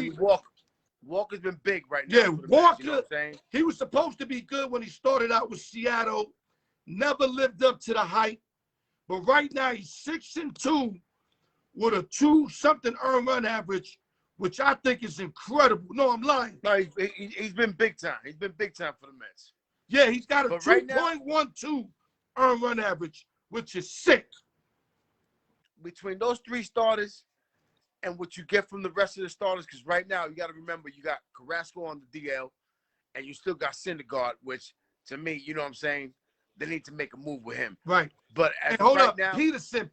Walker's been big right now. Yeah, Walker. You know what I'm saying? He was supposed to be good when he started out with Seattle. Never lived up to the hype. But right now he's 6-2 with a 2-something earned run average, which I think is incredible. No, I'm lying. No, he's been big time. He's been big time for the Mets. Yeah, he's got a But right now, 2.12 earned run average, which is sick. between those three starters and what you get from the rest of the starters, because right now you got to remember you got Carrasco on the DL, and you still got Syndergaard, which to me, you know what I'm saying, they need to make a move with him. Right. But as And of hold right up, now, Peterson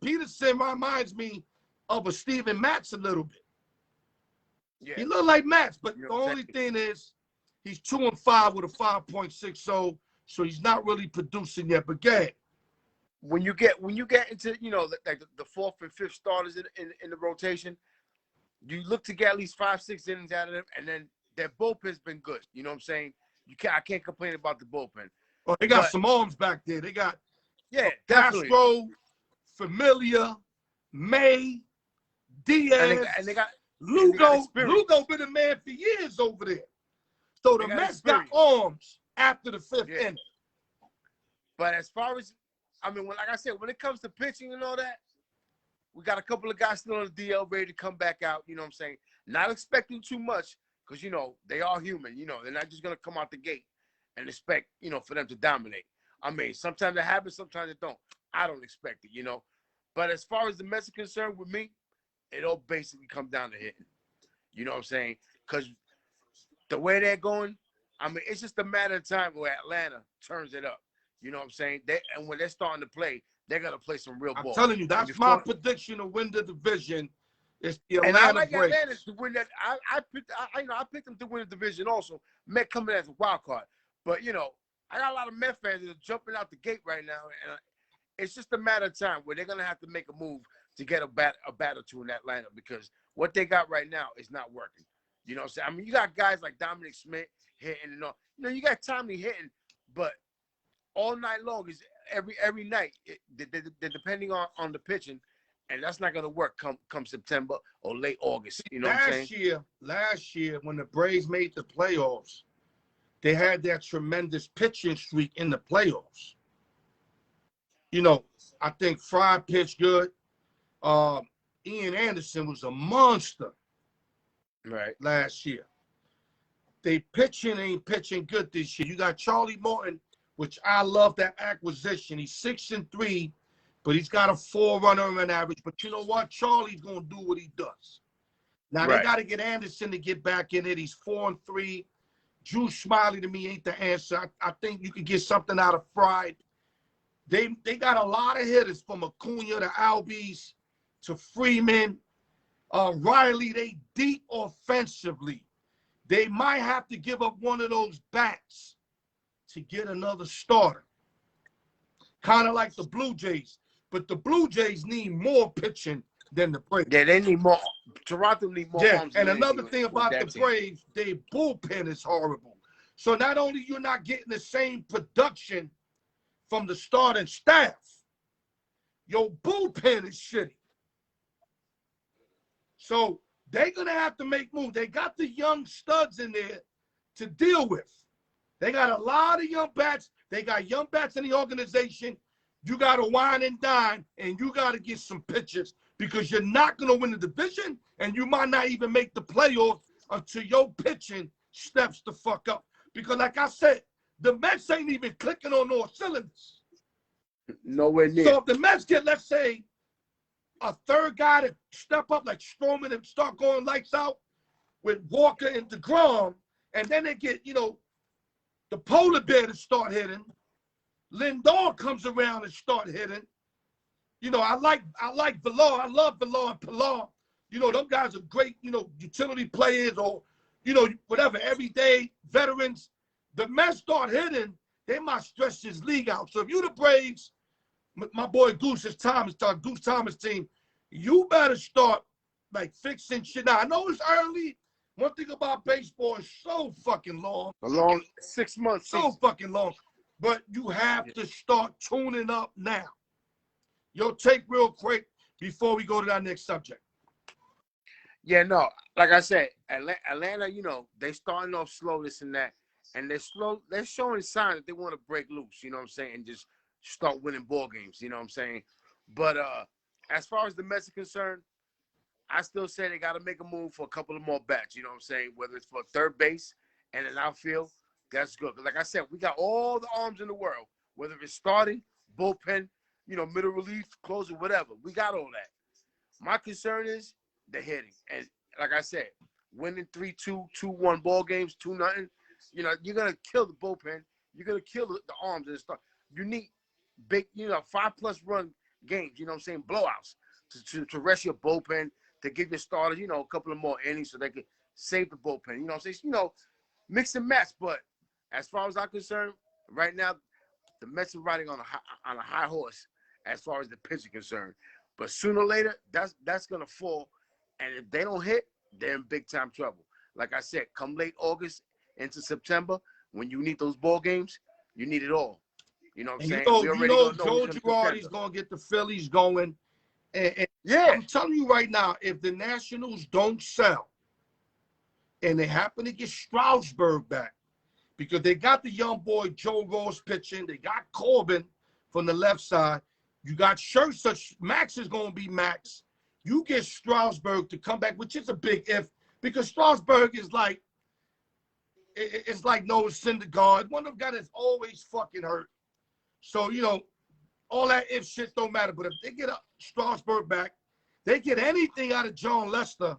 reminds me of a Steven Matz a little bit. yeah, He look like Matz, but you know the what I'm only thing is he's 2-5 with a 5.60, so he's not really producing yet. But go ahead. when you get into like the fourth and fifth starters in the rotation, you look to get at least 5-6 innings out of them, and then their bullpen's been good. You know what I'm saying? I can't complain about the bullpen. Oh, they got some arms back there. They got Definitely. Castro, Familia, May, Diaz, and they got Lugo. experience. Lugo been a man for years over there. So the Mets got arms after the fifth inning. But as far as, like I said, when it comes to pitching and all that, we got a couple of guys still on the DL ready to come back out. You know what I'm saying? Not expecting too much because, they are human. They're not just going to come out the gate and expect, for them to dominate. Sometimes it happens, sometimes it don't. I don't expect it, But as far as the Mets are concerned with me, it all basically comes down to hitting. You know what I'm saying? Because the way they're going, it's just a matter of time where Atlanta turns it up. You know what I'm saying? And when they're starting to play, they're going to play some real ball. I'm telling you, that's my prediction to win the division. It's the Atlanta and I like Braves. Atlanta to win that. I picked them to win the division also. Met coming as a wild card. But, I got a lot of Met fans that are jumping out the gate right now. And it's just a matter of time where they're going to have to make a move to get a bat or two in that lineup because what they got right now is not working. You know what I'm saying? You got guys like Dominic Smith hitting and all. You got Tommy hitting, but all night long is every night. They're depending on the pitching, and that's not going to work come September or late August. You know what I'm saying? Last year, when the Braves made the playoffs, they had that tremendous pitching streak in the playoffs. I think Fry pitched good. Ian Anderson was a monster last year. They ain't pitching good this year. You got Charlie Morton, which I love that acquisition. He's 6-3, but he's got a 4-run earned average. But you know what? Charlie's going to do what he does. Now, they got to get Anderson to get back in it. He's 4-3. Drew Smiley, to me, ain't the answer. I think you could get something out of Fried. They got a lot of hitters from Acuna to Albies to Freeman. Riley, they deep offensively. They might have to give up one of those bats to get another starter. Kind of like the Blue Jays. But the Blue Jays need more pitching than the Braves. Yeah, they need more. Toronto need more arms. And another thing about the Braves, their bullpen is horrible. So not only you're not getting the same production from the starting staff, your bullpen is shitty. So they're going to have to make moves. They got the young studs in there to deal with. They got a lot of young bats. They got young bats in the organization. You got to wine and dine, and you got to get some pitchers because you're not going to win the division, and you might not even make the playoffs until your pitching steps the fuck up. Because like I said, the Mets ain't even clicking on all cylinders. Nowhere near. So if the Mets get, let's say, a third guy to step up like Stroman and start going lights out with Walker and DeGrom, and then they get, the polar bear to start hitting. Lindor comes around and start hitting. I like Villar. I love Villar and Pilar. Them guys are great, utility players or, whatever, everyday veterans. The Mets start hitting, they might stretch this league out. So if you the Braves, my boy Goose Thomas team, you better start fixing shit. Now I know it's early. One thing about baseball is so fucking long. A long 6 months. So fucking long. But you have to start tuning up now. Your take real quick before we go to that next subject. Yeah, no. Like I said, Atlanta, they starting off slow, this and that. And they're showing signs that they want to break loose, you know what I'm saying, and just start winning ball games, you know what I'm saying? But as far as the Mets are concerned, I still say they got to make a move for a couple of more bats. You know what I'm saying? Whether it's for third base and an outfield, that's good. Because like I said, we got all the arms in the world. Whether it's starting, bullpen, middle relief, closer, whatever. We got all that. My concern is the hitting. And like I said, winning 3-2, 2-1 ball games, 2-0, you're going to kill the bullpen. You're going to kill the arms and stuff. You need big, 5+ run games, blowouts to rest your bullpen, to give your starters, a couple of more innings so they can save the bullpen. You know what I'm saying? Mix and match. But as far as I'm concerned, right now, the Mets are riding on a high horse as far as the pitch is concerned. But sooner or later, that's going to fall. And if they don't hit, they're in big time trouble. Like I said, come late August into September, when you need those ball games, you need it all. You know what I'm saying? Joe Girardi's going to get the Phillies going. And yeah. I'm telling you right now, if the Nationals don't sell and they happen to get Strasburg back, because they got the young boy Joe Rose pitching, they got Corbin from the left side, you got Scherzer, Max is going to be Max. You get Strasburg to come back, which is a big if, because Strasburg is like, it's like Noah Syndergaard, one of them guys that's always fucking hurt. So, all that if shit don't matter. But if they get Strasburg back, they get anything out of John Lester,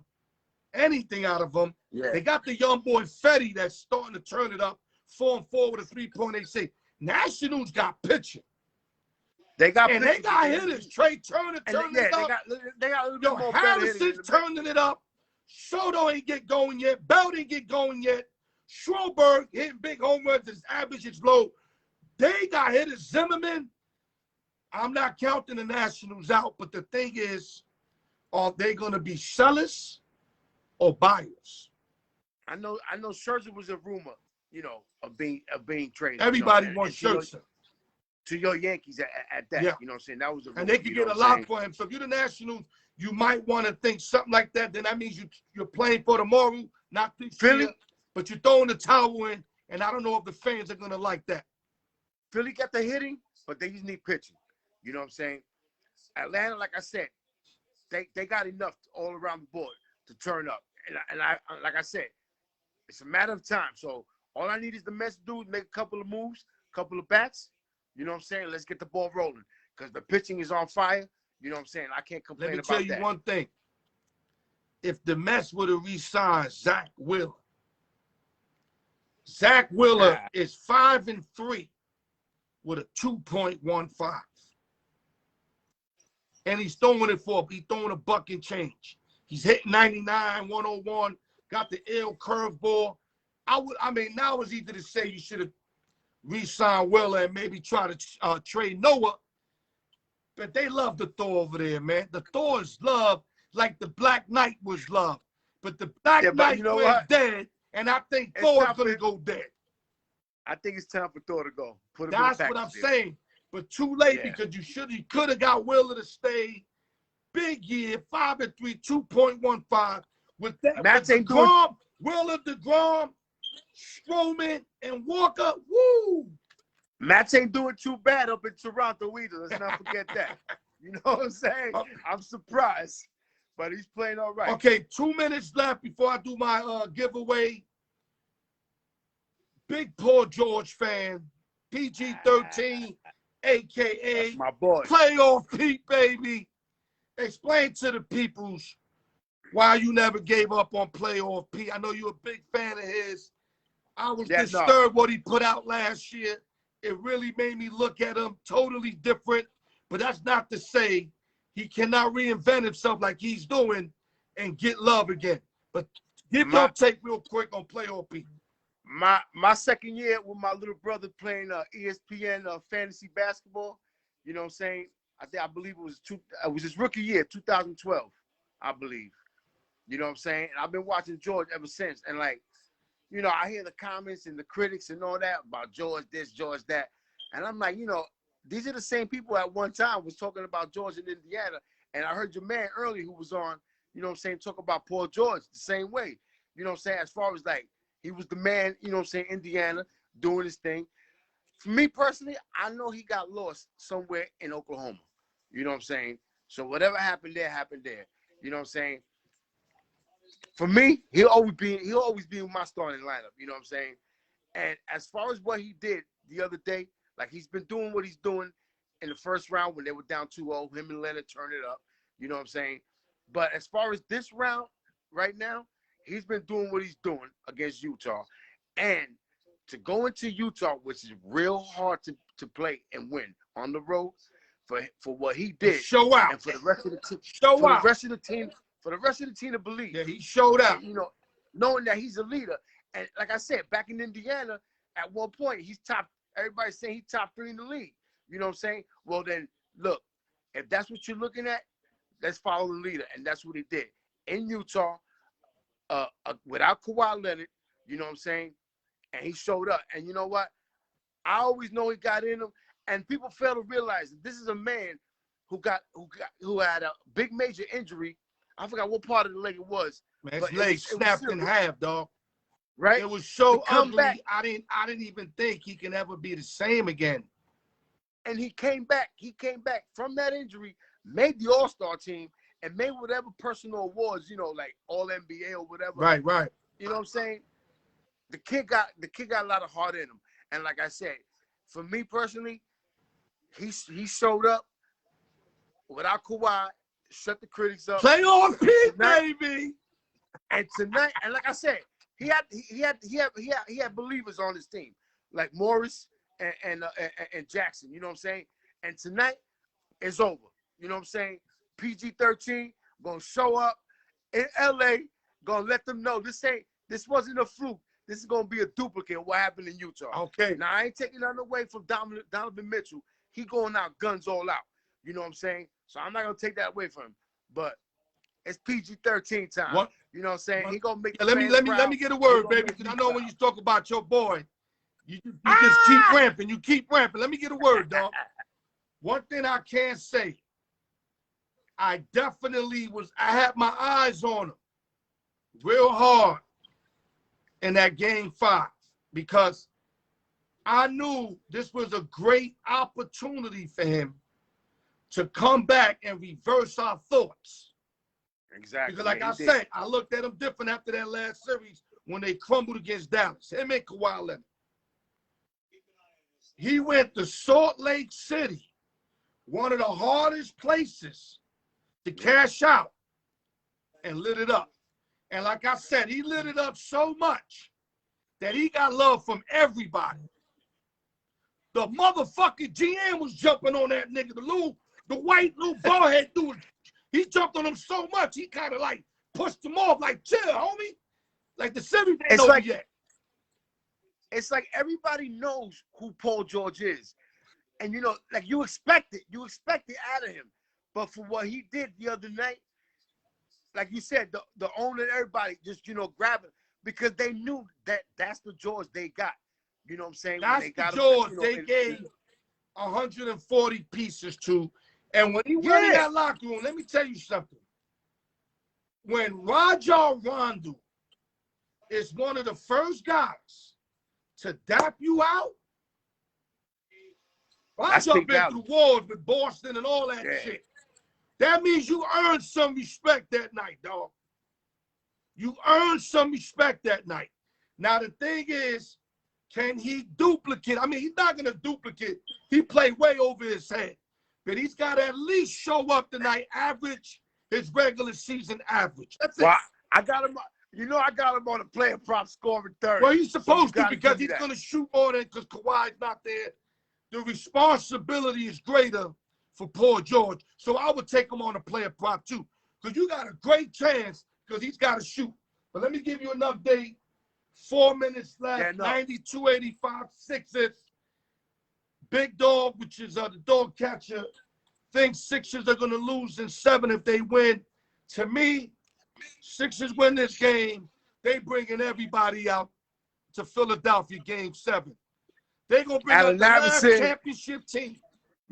anything out of him. Yeah. They got the young boy Fetty that's starting to turn it up, 4-4 with a 3.86. Nationals got pitching. They got hitters. Trey Turner turning it up. They got a little bit more Harrison's turning it up. Soto ain't get going yet. Bell didn't get going yet. Schroberg hitting big home runs. His average is low. They got hitters. Zimmerman. I'm not counting the Nationals out, but the thing is, are they going to be sellers or buyers? I know Scherzer was a rumor, of being traded. Everybody wants Scherzer. To your Yankees at that. Yeah. You know what I'm saying? That was a rumor. And they could get a lot for him. So if you're the Nationals, you might want to think something like that. Then that means you're playing for tomorrow, not this year, but you're throwing the towel in, and I don't know if the fans are going to like that. Philly got the hitting, but they just need pitching. You know what I'm saying? Atlanta, like I said, they got enough all around the board to turn up. And I like I said, it's a matter of time. So all I need is the Mets to do is make a couple of moves, a couple of bats. You know what I'm saying? Let's get the ball rolling because the pitching is on fire. You know what I'm saying? I can't complain about that. Let me tell you one thing. If the Mets would have re-signed Zach Wheeler is 5-3 with a 2.15. And he's throwing a buck and change. He's hitting 99, 101, got the ill curveball. Now it's easy to say you should have re-signed Wheeler and maybe try to trade Noah. But they love the Thor over there, man. The Thor is loved like the Black Knight was loved. But the Black Knight went dead, and I think Thor's going to go dead. I think it's time for Thor to go. That's what I'm saying. But too late because you could have got Wheeler to stay. Big year, 5-3, 2.15. With that, DeGrom, Wheeler, DeGrom, Stroman, and Walker. Woo! Mats ain't doing too bad up in Toronto either. Let's not forget that. You know what I'm saying? I'm surprised, but he's playing all right. Okay, 2 minutes left before I do my giveaway. Big Paul George fan, PG-13, a.k.a. my boy. Playoff Pete, baby. Explain to the peoples why you never gave up on Playoff Pete. I know you're a big fan of his. I was disturbed what he put out last year. It really made me look at him totally different. But that's not to say he cannot reinvent himself like he's doing and get love again. But give your take real quick on Playoff Pete. My second year with my little brother playing ESPN fantasy basketball, you know what I'm saying? I believe it was his rookie year, 2012, I believe. You know what I'm saying? And I've been watching George ever since. And I hear the comments and the critics and all that about George this, George that. And I'm like, these are the same people at one time was talking about George in Indiana. And I heard your man earlier who was on, you know what I'm saying, talk about Paul George the same way. You know what I'm saying? As far as he was the man, you know what I'm saying, Indiana, doing his thing. For me personally, I know he got lost somewhere in Oklahoma. You know what I'm saying? So whatever happened there, happened there. You know what I'm saying? For me, he'll always be in my starting lineup. You know what I'm saying? And as far as what he did the other day, like he's been doing what he's doing in the first round when they were down 2-0, him and Leonard turned it up. You know what I'm saying? But as far as this round right now, he's been doing what he's doing against Utah. And to go into Utah, which is real hard to play and win on the road, for what he did, show out, and for the rest of the team, the rest of the team to believe. Yeah, he showed out. And, you know, knowing that he's a leader. And like I said, back in Indiana, at one point, he's top. Everybody's saying he's top 3 in the league. You know what I'm saying? Well, then, look, if that's what you're looking at, let's follow the leader. And that's what he did. In Utah, without Kawhi Leonard, you know what I'm saying? And he showed up. And you know what? I always know he got in him. And people fail to realize that this is a man who had a big major injury. I forgot what part of the leg it was. Man, his leg snapped in half, dog. Right? It was so ugly. Back, I didn't even think he can ever be the same again. And he came back. He came back from that injury, made the All-Star team, and made whatever personal awards, you know, like All-NBA or whatever. Right. You know what I'm saying? The kid got a lot of heart in him. And like I said, for me personally, he showed up without Kawhi, shut the critics up. Play on Pete, baby. And tonight, and like I said, he had believers on his team, like Morris and Jackson. You know what I'm saying? And tonight is over. You know what I'm saying? PG-13 gonna show up in LA, gonna let them know this wasn't a fluke. This is gonna be a duplicate of what happened in Utah. Okay. Now I ain't taking nothing away from Donovan Mitchell. He going out guns all out. You know what I'm saying? So I'm not gonna take that away from him. But it's PG-13 time. What? You know what I'm saying? He gonna make. Let me get a word, baby, because I know when you talk about your boy, you just keep ramping. You keep ramping. Let me get a word, dog. One thing I can say, I had my eyes on him real hard in that game 5 because I knew this was a great opportunity for him to come back and reverse our thoughts. Exactly. Because like I said, I looked at him different after that last series when they crumbled against Dallas. Him and Kawhi Leonard. He went to Salt Lake City, one of the hardest places to cash out, and lit it up. And like I said, he lit it up so much that he got love from everybody. The motherfucking GM was jumping on that nigga. The white little ballhead dude, he jumped on him so much, he kind of like pushed him off, like, chill, homie. Like the series ain't over yet. It's like everybody knows who Paul George is. And, you know, like you expect it. You expect it out of him. But for what he did the other night, like you said, the owner and everybody just, you know, grabbing because they knew that that's the George they got. You know what I'm saying? That's the George they gave 140 pieces to. And when he went in that locker room, let me tell you something. When Rajon Rondo is one of the first guys to dap you out, Rajon been through wars with Boston and all that shit. That means you earned some respect that night, dog. You earned some respect that night. Now, the thing is, can he duplicate? I mean, he's not going to duplicate. He played way over his head. But he's got to at least show up tonight, average his regular season average. That's it. I got him. You know, I got him on a player prop scoring third. Well, he's supposed to because he's going to shoot more than because Kawhi's not there. The responsibility is greater for Paul George. So I would take him on a player prop too because you got a great chance because he's got to shoot. But let me give you an update. 4 minutes left, 92-85 Sixers. Big Dog, which is the dog catcher, thinks Sixers are going to lose in 7 if they win. To me, Sixers win this game. They bringing everybody out to Philadelphia game 7. They're going to bring out the last championship team.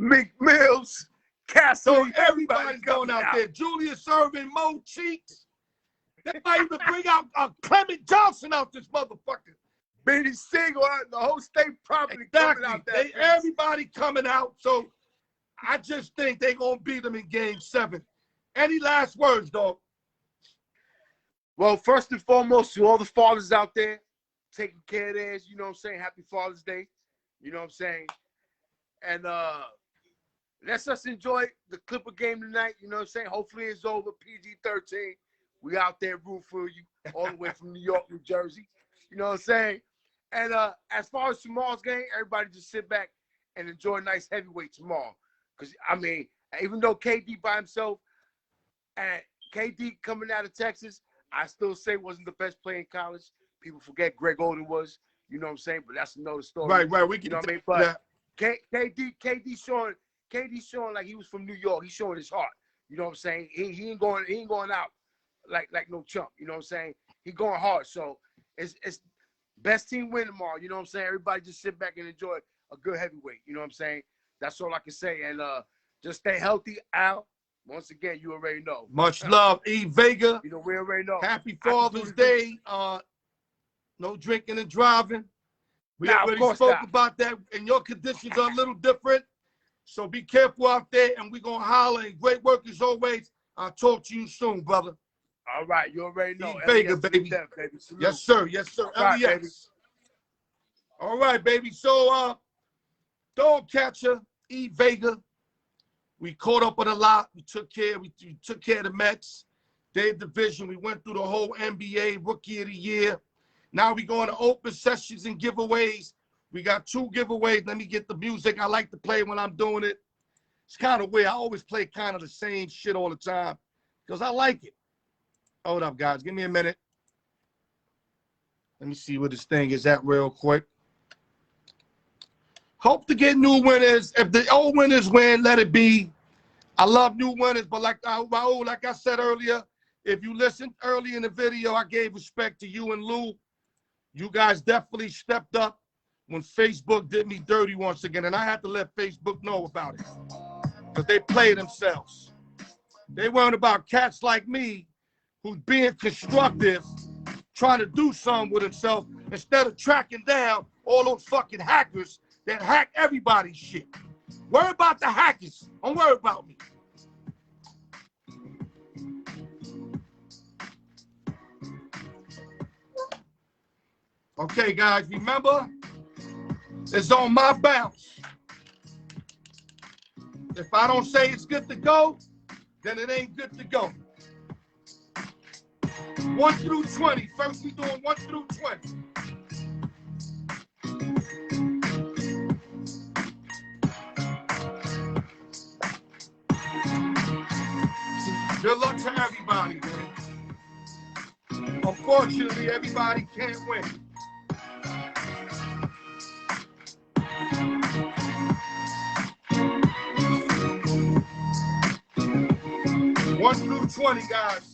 McMills, Castle, so everybody's going out there. Julius Erving, Mo Cheeks. They might even bring out Clement Johnson out this motherfucker. Benny Siegel, the whole state property coming out there. Everybody coming out. So I just think they're going to beat them in Game 7. Any last words, dog? Well, first and foremost, to all the fathers out there taking care of theirs, you know what I'm saying? Happy Father's Day. You know what I'm saying? And let's just enjoy the Clipper game tonight. You know what I'm saying? Hopefully it's over. PG-13. We out there root for you all the way from New York, New Jersey. You know what I'm saying? And as far as tomorrow's game, everybody just sit back and enjoy a nice heavyweight tomorrow. Because, I mean, even though KD by himself and KD coming out of Texas, I still say wasn't the best player in college. People forget Greg Oden was. You know what I'm saying? But that's another story. Right. We can, you know what I mean? But KD showing like he was from New York. He's showing his heart. You know what I'm saying? He ain't going out like no chump. You know what I'm saying? He going hard. So it's best team win tomorrow. You know what I'm saying? Everybody just sit back and enjoy a good heavyweight. You know what I'm saying? That's all I can say. And just stay healthy, Al. Once again, you already know. Much love, E. Vega. You know, we already know. Happy Father's Day. No drinking and driving. We already spoke about that, and your conditions are a little different. So be careful out there, and we're going to holler. And great work as always. I'll talk to you soon, brother. All right, you already know. E. Vega, baby. Yes, sir. Yes, sir. Right, baby. All right, baby. So, dog catcher, E. Vega. We caught up with a lot. We took care of the Mets. Their division. We went through the whole NBA Rookie of the Year. Now we going to open sessions and giveaways. We got 2 giveaways. Let me get the music I like to play when I'm doing it. It's kind of weird. I always play kind of the same shit all the time because I like it. Hold up, guys. Give me a minute. Let me see where this thing is at real quick. Hope to get new winners. If the old winners win, let it be. I love new winners, but like I said earlier, if you listened early in the video, I gave respect to you and Lou. You guys definitely stepped up when Facebook did me dirty once again, and I had to let Facebook know about it because they play themselves. They weren't about cats like me who's being constructive, trying to do something with himself instead of tracking down all those fucking hackers that hack everybody's shit. Worry about the hackers. Don't worry about me. Okay, guys, remember, it's on my bounce. If I don't say it's good to go, then it ain't good to go. 1 through 20. First, we doing 1 through 20. Good luck to everybody, man. Unfortunately, everybody can't win. One through 20, guys.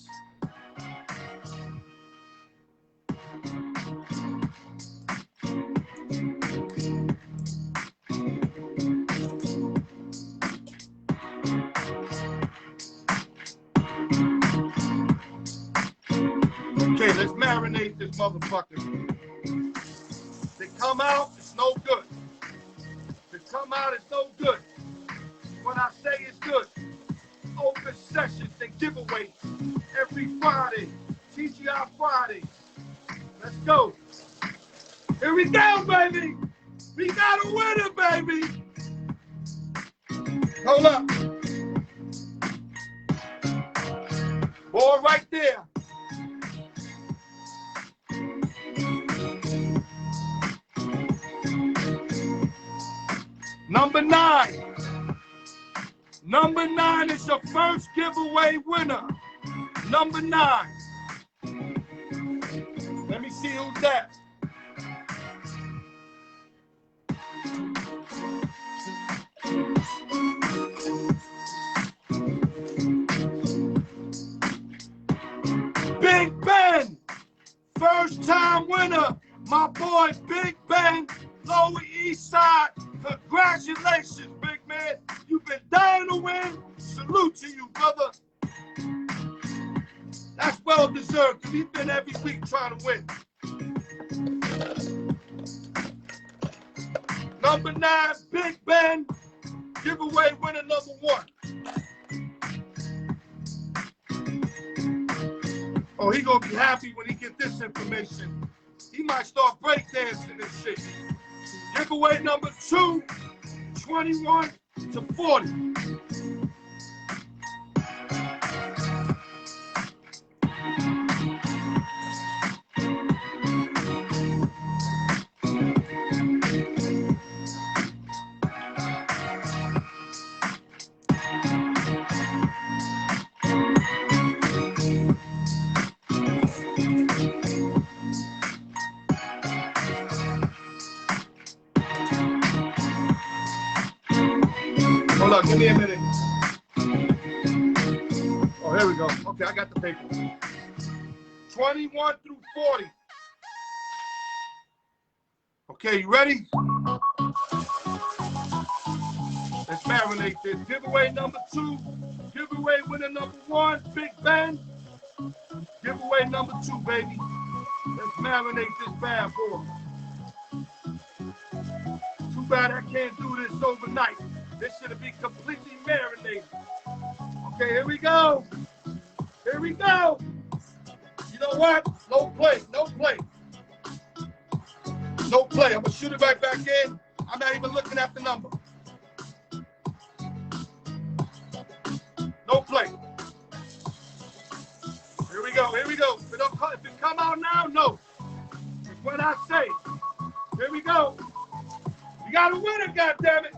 Okay, let's marinate this motherfucker. They come out, it's no good. They come out, it's no good. When I say it's good, open sessions and giveaways every Friday. TGI Friday. Let's go. Here we go, baby. We got a winner, baby. Hold up. Boy, right there. Number 9. Number 9 is the first giveaway winner. Number 9. Let me see who's that. Big Ben, first time winner. My boy Big Ben, Lower East Side. Congratulations, big man. You've been dying to win. Salute to you, brother. That's well deserved because he's been every week trying to win. Number 9, Big Ben. Giveaway winner number 1. Oh, he gonna be happy when he get this information. He might start breakdancing and shit. Giveaway number 2, 21 to 40. Hold up, give me a minute. Oh, here we go. Okay, I got the paper. 21 through 40. Okay, you ready? Let's marinate this. Giveaway number 2. Giveaway winner number 1, Big Ben. Giveaway number 2, baby. Let's marinate this bad boy. Too bad I can't do this overnight. This should be completely marinated. Okay, here we go. Here we go. You know what? No play. No play. No play. I'm going to shoot it right back in. I'm not even looking at the number. No play. Here we go. Here we go. If it come out now, no. It's what I say. Here we go. We got a winner, goddammit.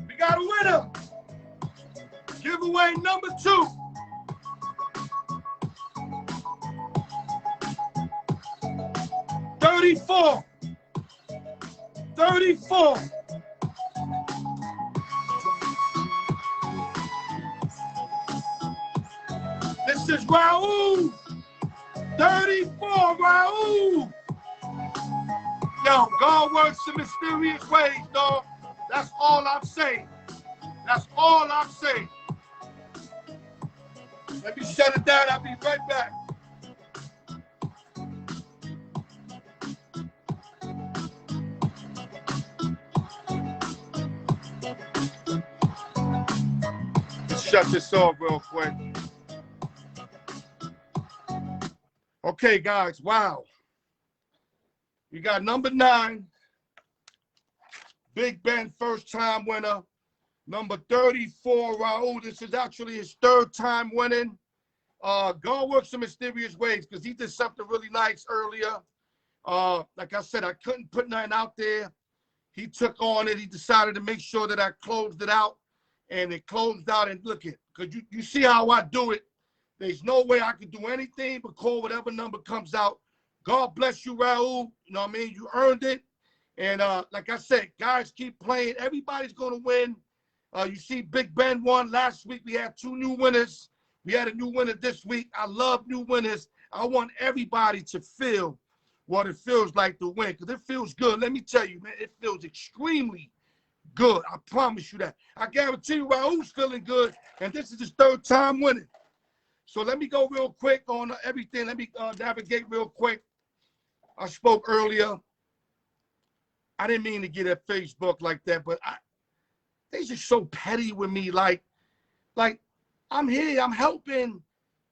We got a winner. Giveaway number 2. $34. This is Raul. 34, Raul. Yo, God works in mysterious ways, dog. That's all I'm saying. That's all I'm saying. Let me shut it down. I'll be right back. Let's shut this off real quick. Okay, guys. Wow. We got number 9, Big Ben, first-time winner. Number 34, Raul. This is actually his 3rd time winning. God works in mysterious ways because he did something really nice earlier. Like I said, I couldn't put nothing out there. He took on it. He decided to make sure that I closed it out, and it closed out. And look at, because you see how I do it. There's no way I could do anything but call whatever number comes out. God bless you, Raul. You know what I mean? You earned it. And like I said, guys, keep playing. Everybody's going to win. You see Big Ben won. Last week we had 2 new winners. We had a new winner this week. I love new winners. I want everybody to feel what it feels like to win because it feels good. Let me tell you, man, it feels extremely good. I promise you that. I guarantee you Raul's feeling good, and this is his 3rd time winning. So let me go real quick on everything. Let me navigate real quick. I spoke earlier. I didn't mean to get at Facebook like that, but they just so petty with me. Like I'm here, I'm helping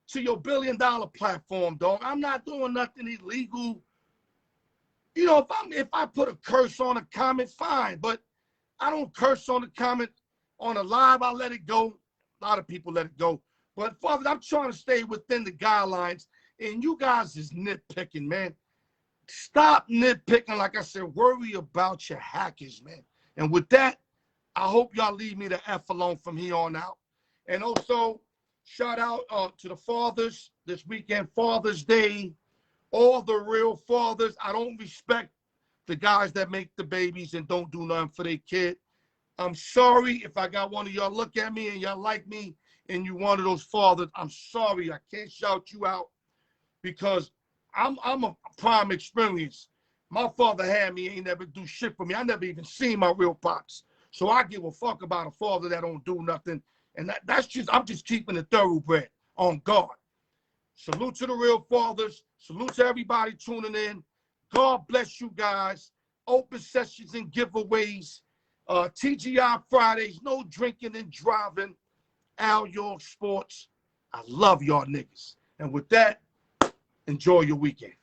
to your $1 billion platform, dog. I'm not doing nothing illegal. You know, if I put a curse on a comment, fine, but I don't curse on the comment on a live. I let it go. A lot of people let it go. But Father, I'm trying to stay within the guidelines, and you guys is nitpicking, man. Stop nitpicking. Like I said, worry about your hackers, man. And with that, I hope y'all leave me the F alone from here on out. And also, shout out to the fathers this weekend, Father's Day. All the real fathers. I don't respect the guys that make the babies and don't do nothing for their kid. I'm sorry if I got one of y'all look at me and y'all like me and you one of those fathers. I'm sorry. I can't shout you out because I'm a prime experience. My father had me, ain't never do shit for me. I never even seen my real pops. So I give a fuck about a father that don't do nothing. And that's just, I'm just keeping it thoroughbred on guard. Salute to the real fathers. Salute to everybody tuning in. God bless you guys. Open sessions and giveaways. TGI Fridays, no drinking and driving. Al York Sports. I love y'all niggas. And with that, enjoy your weekend.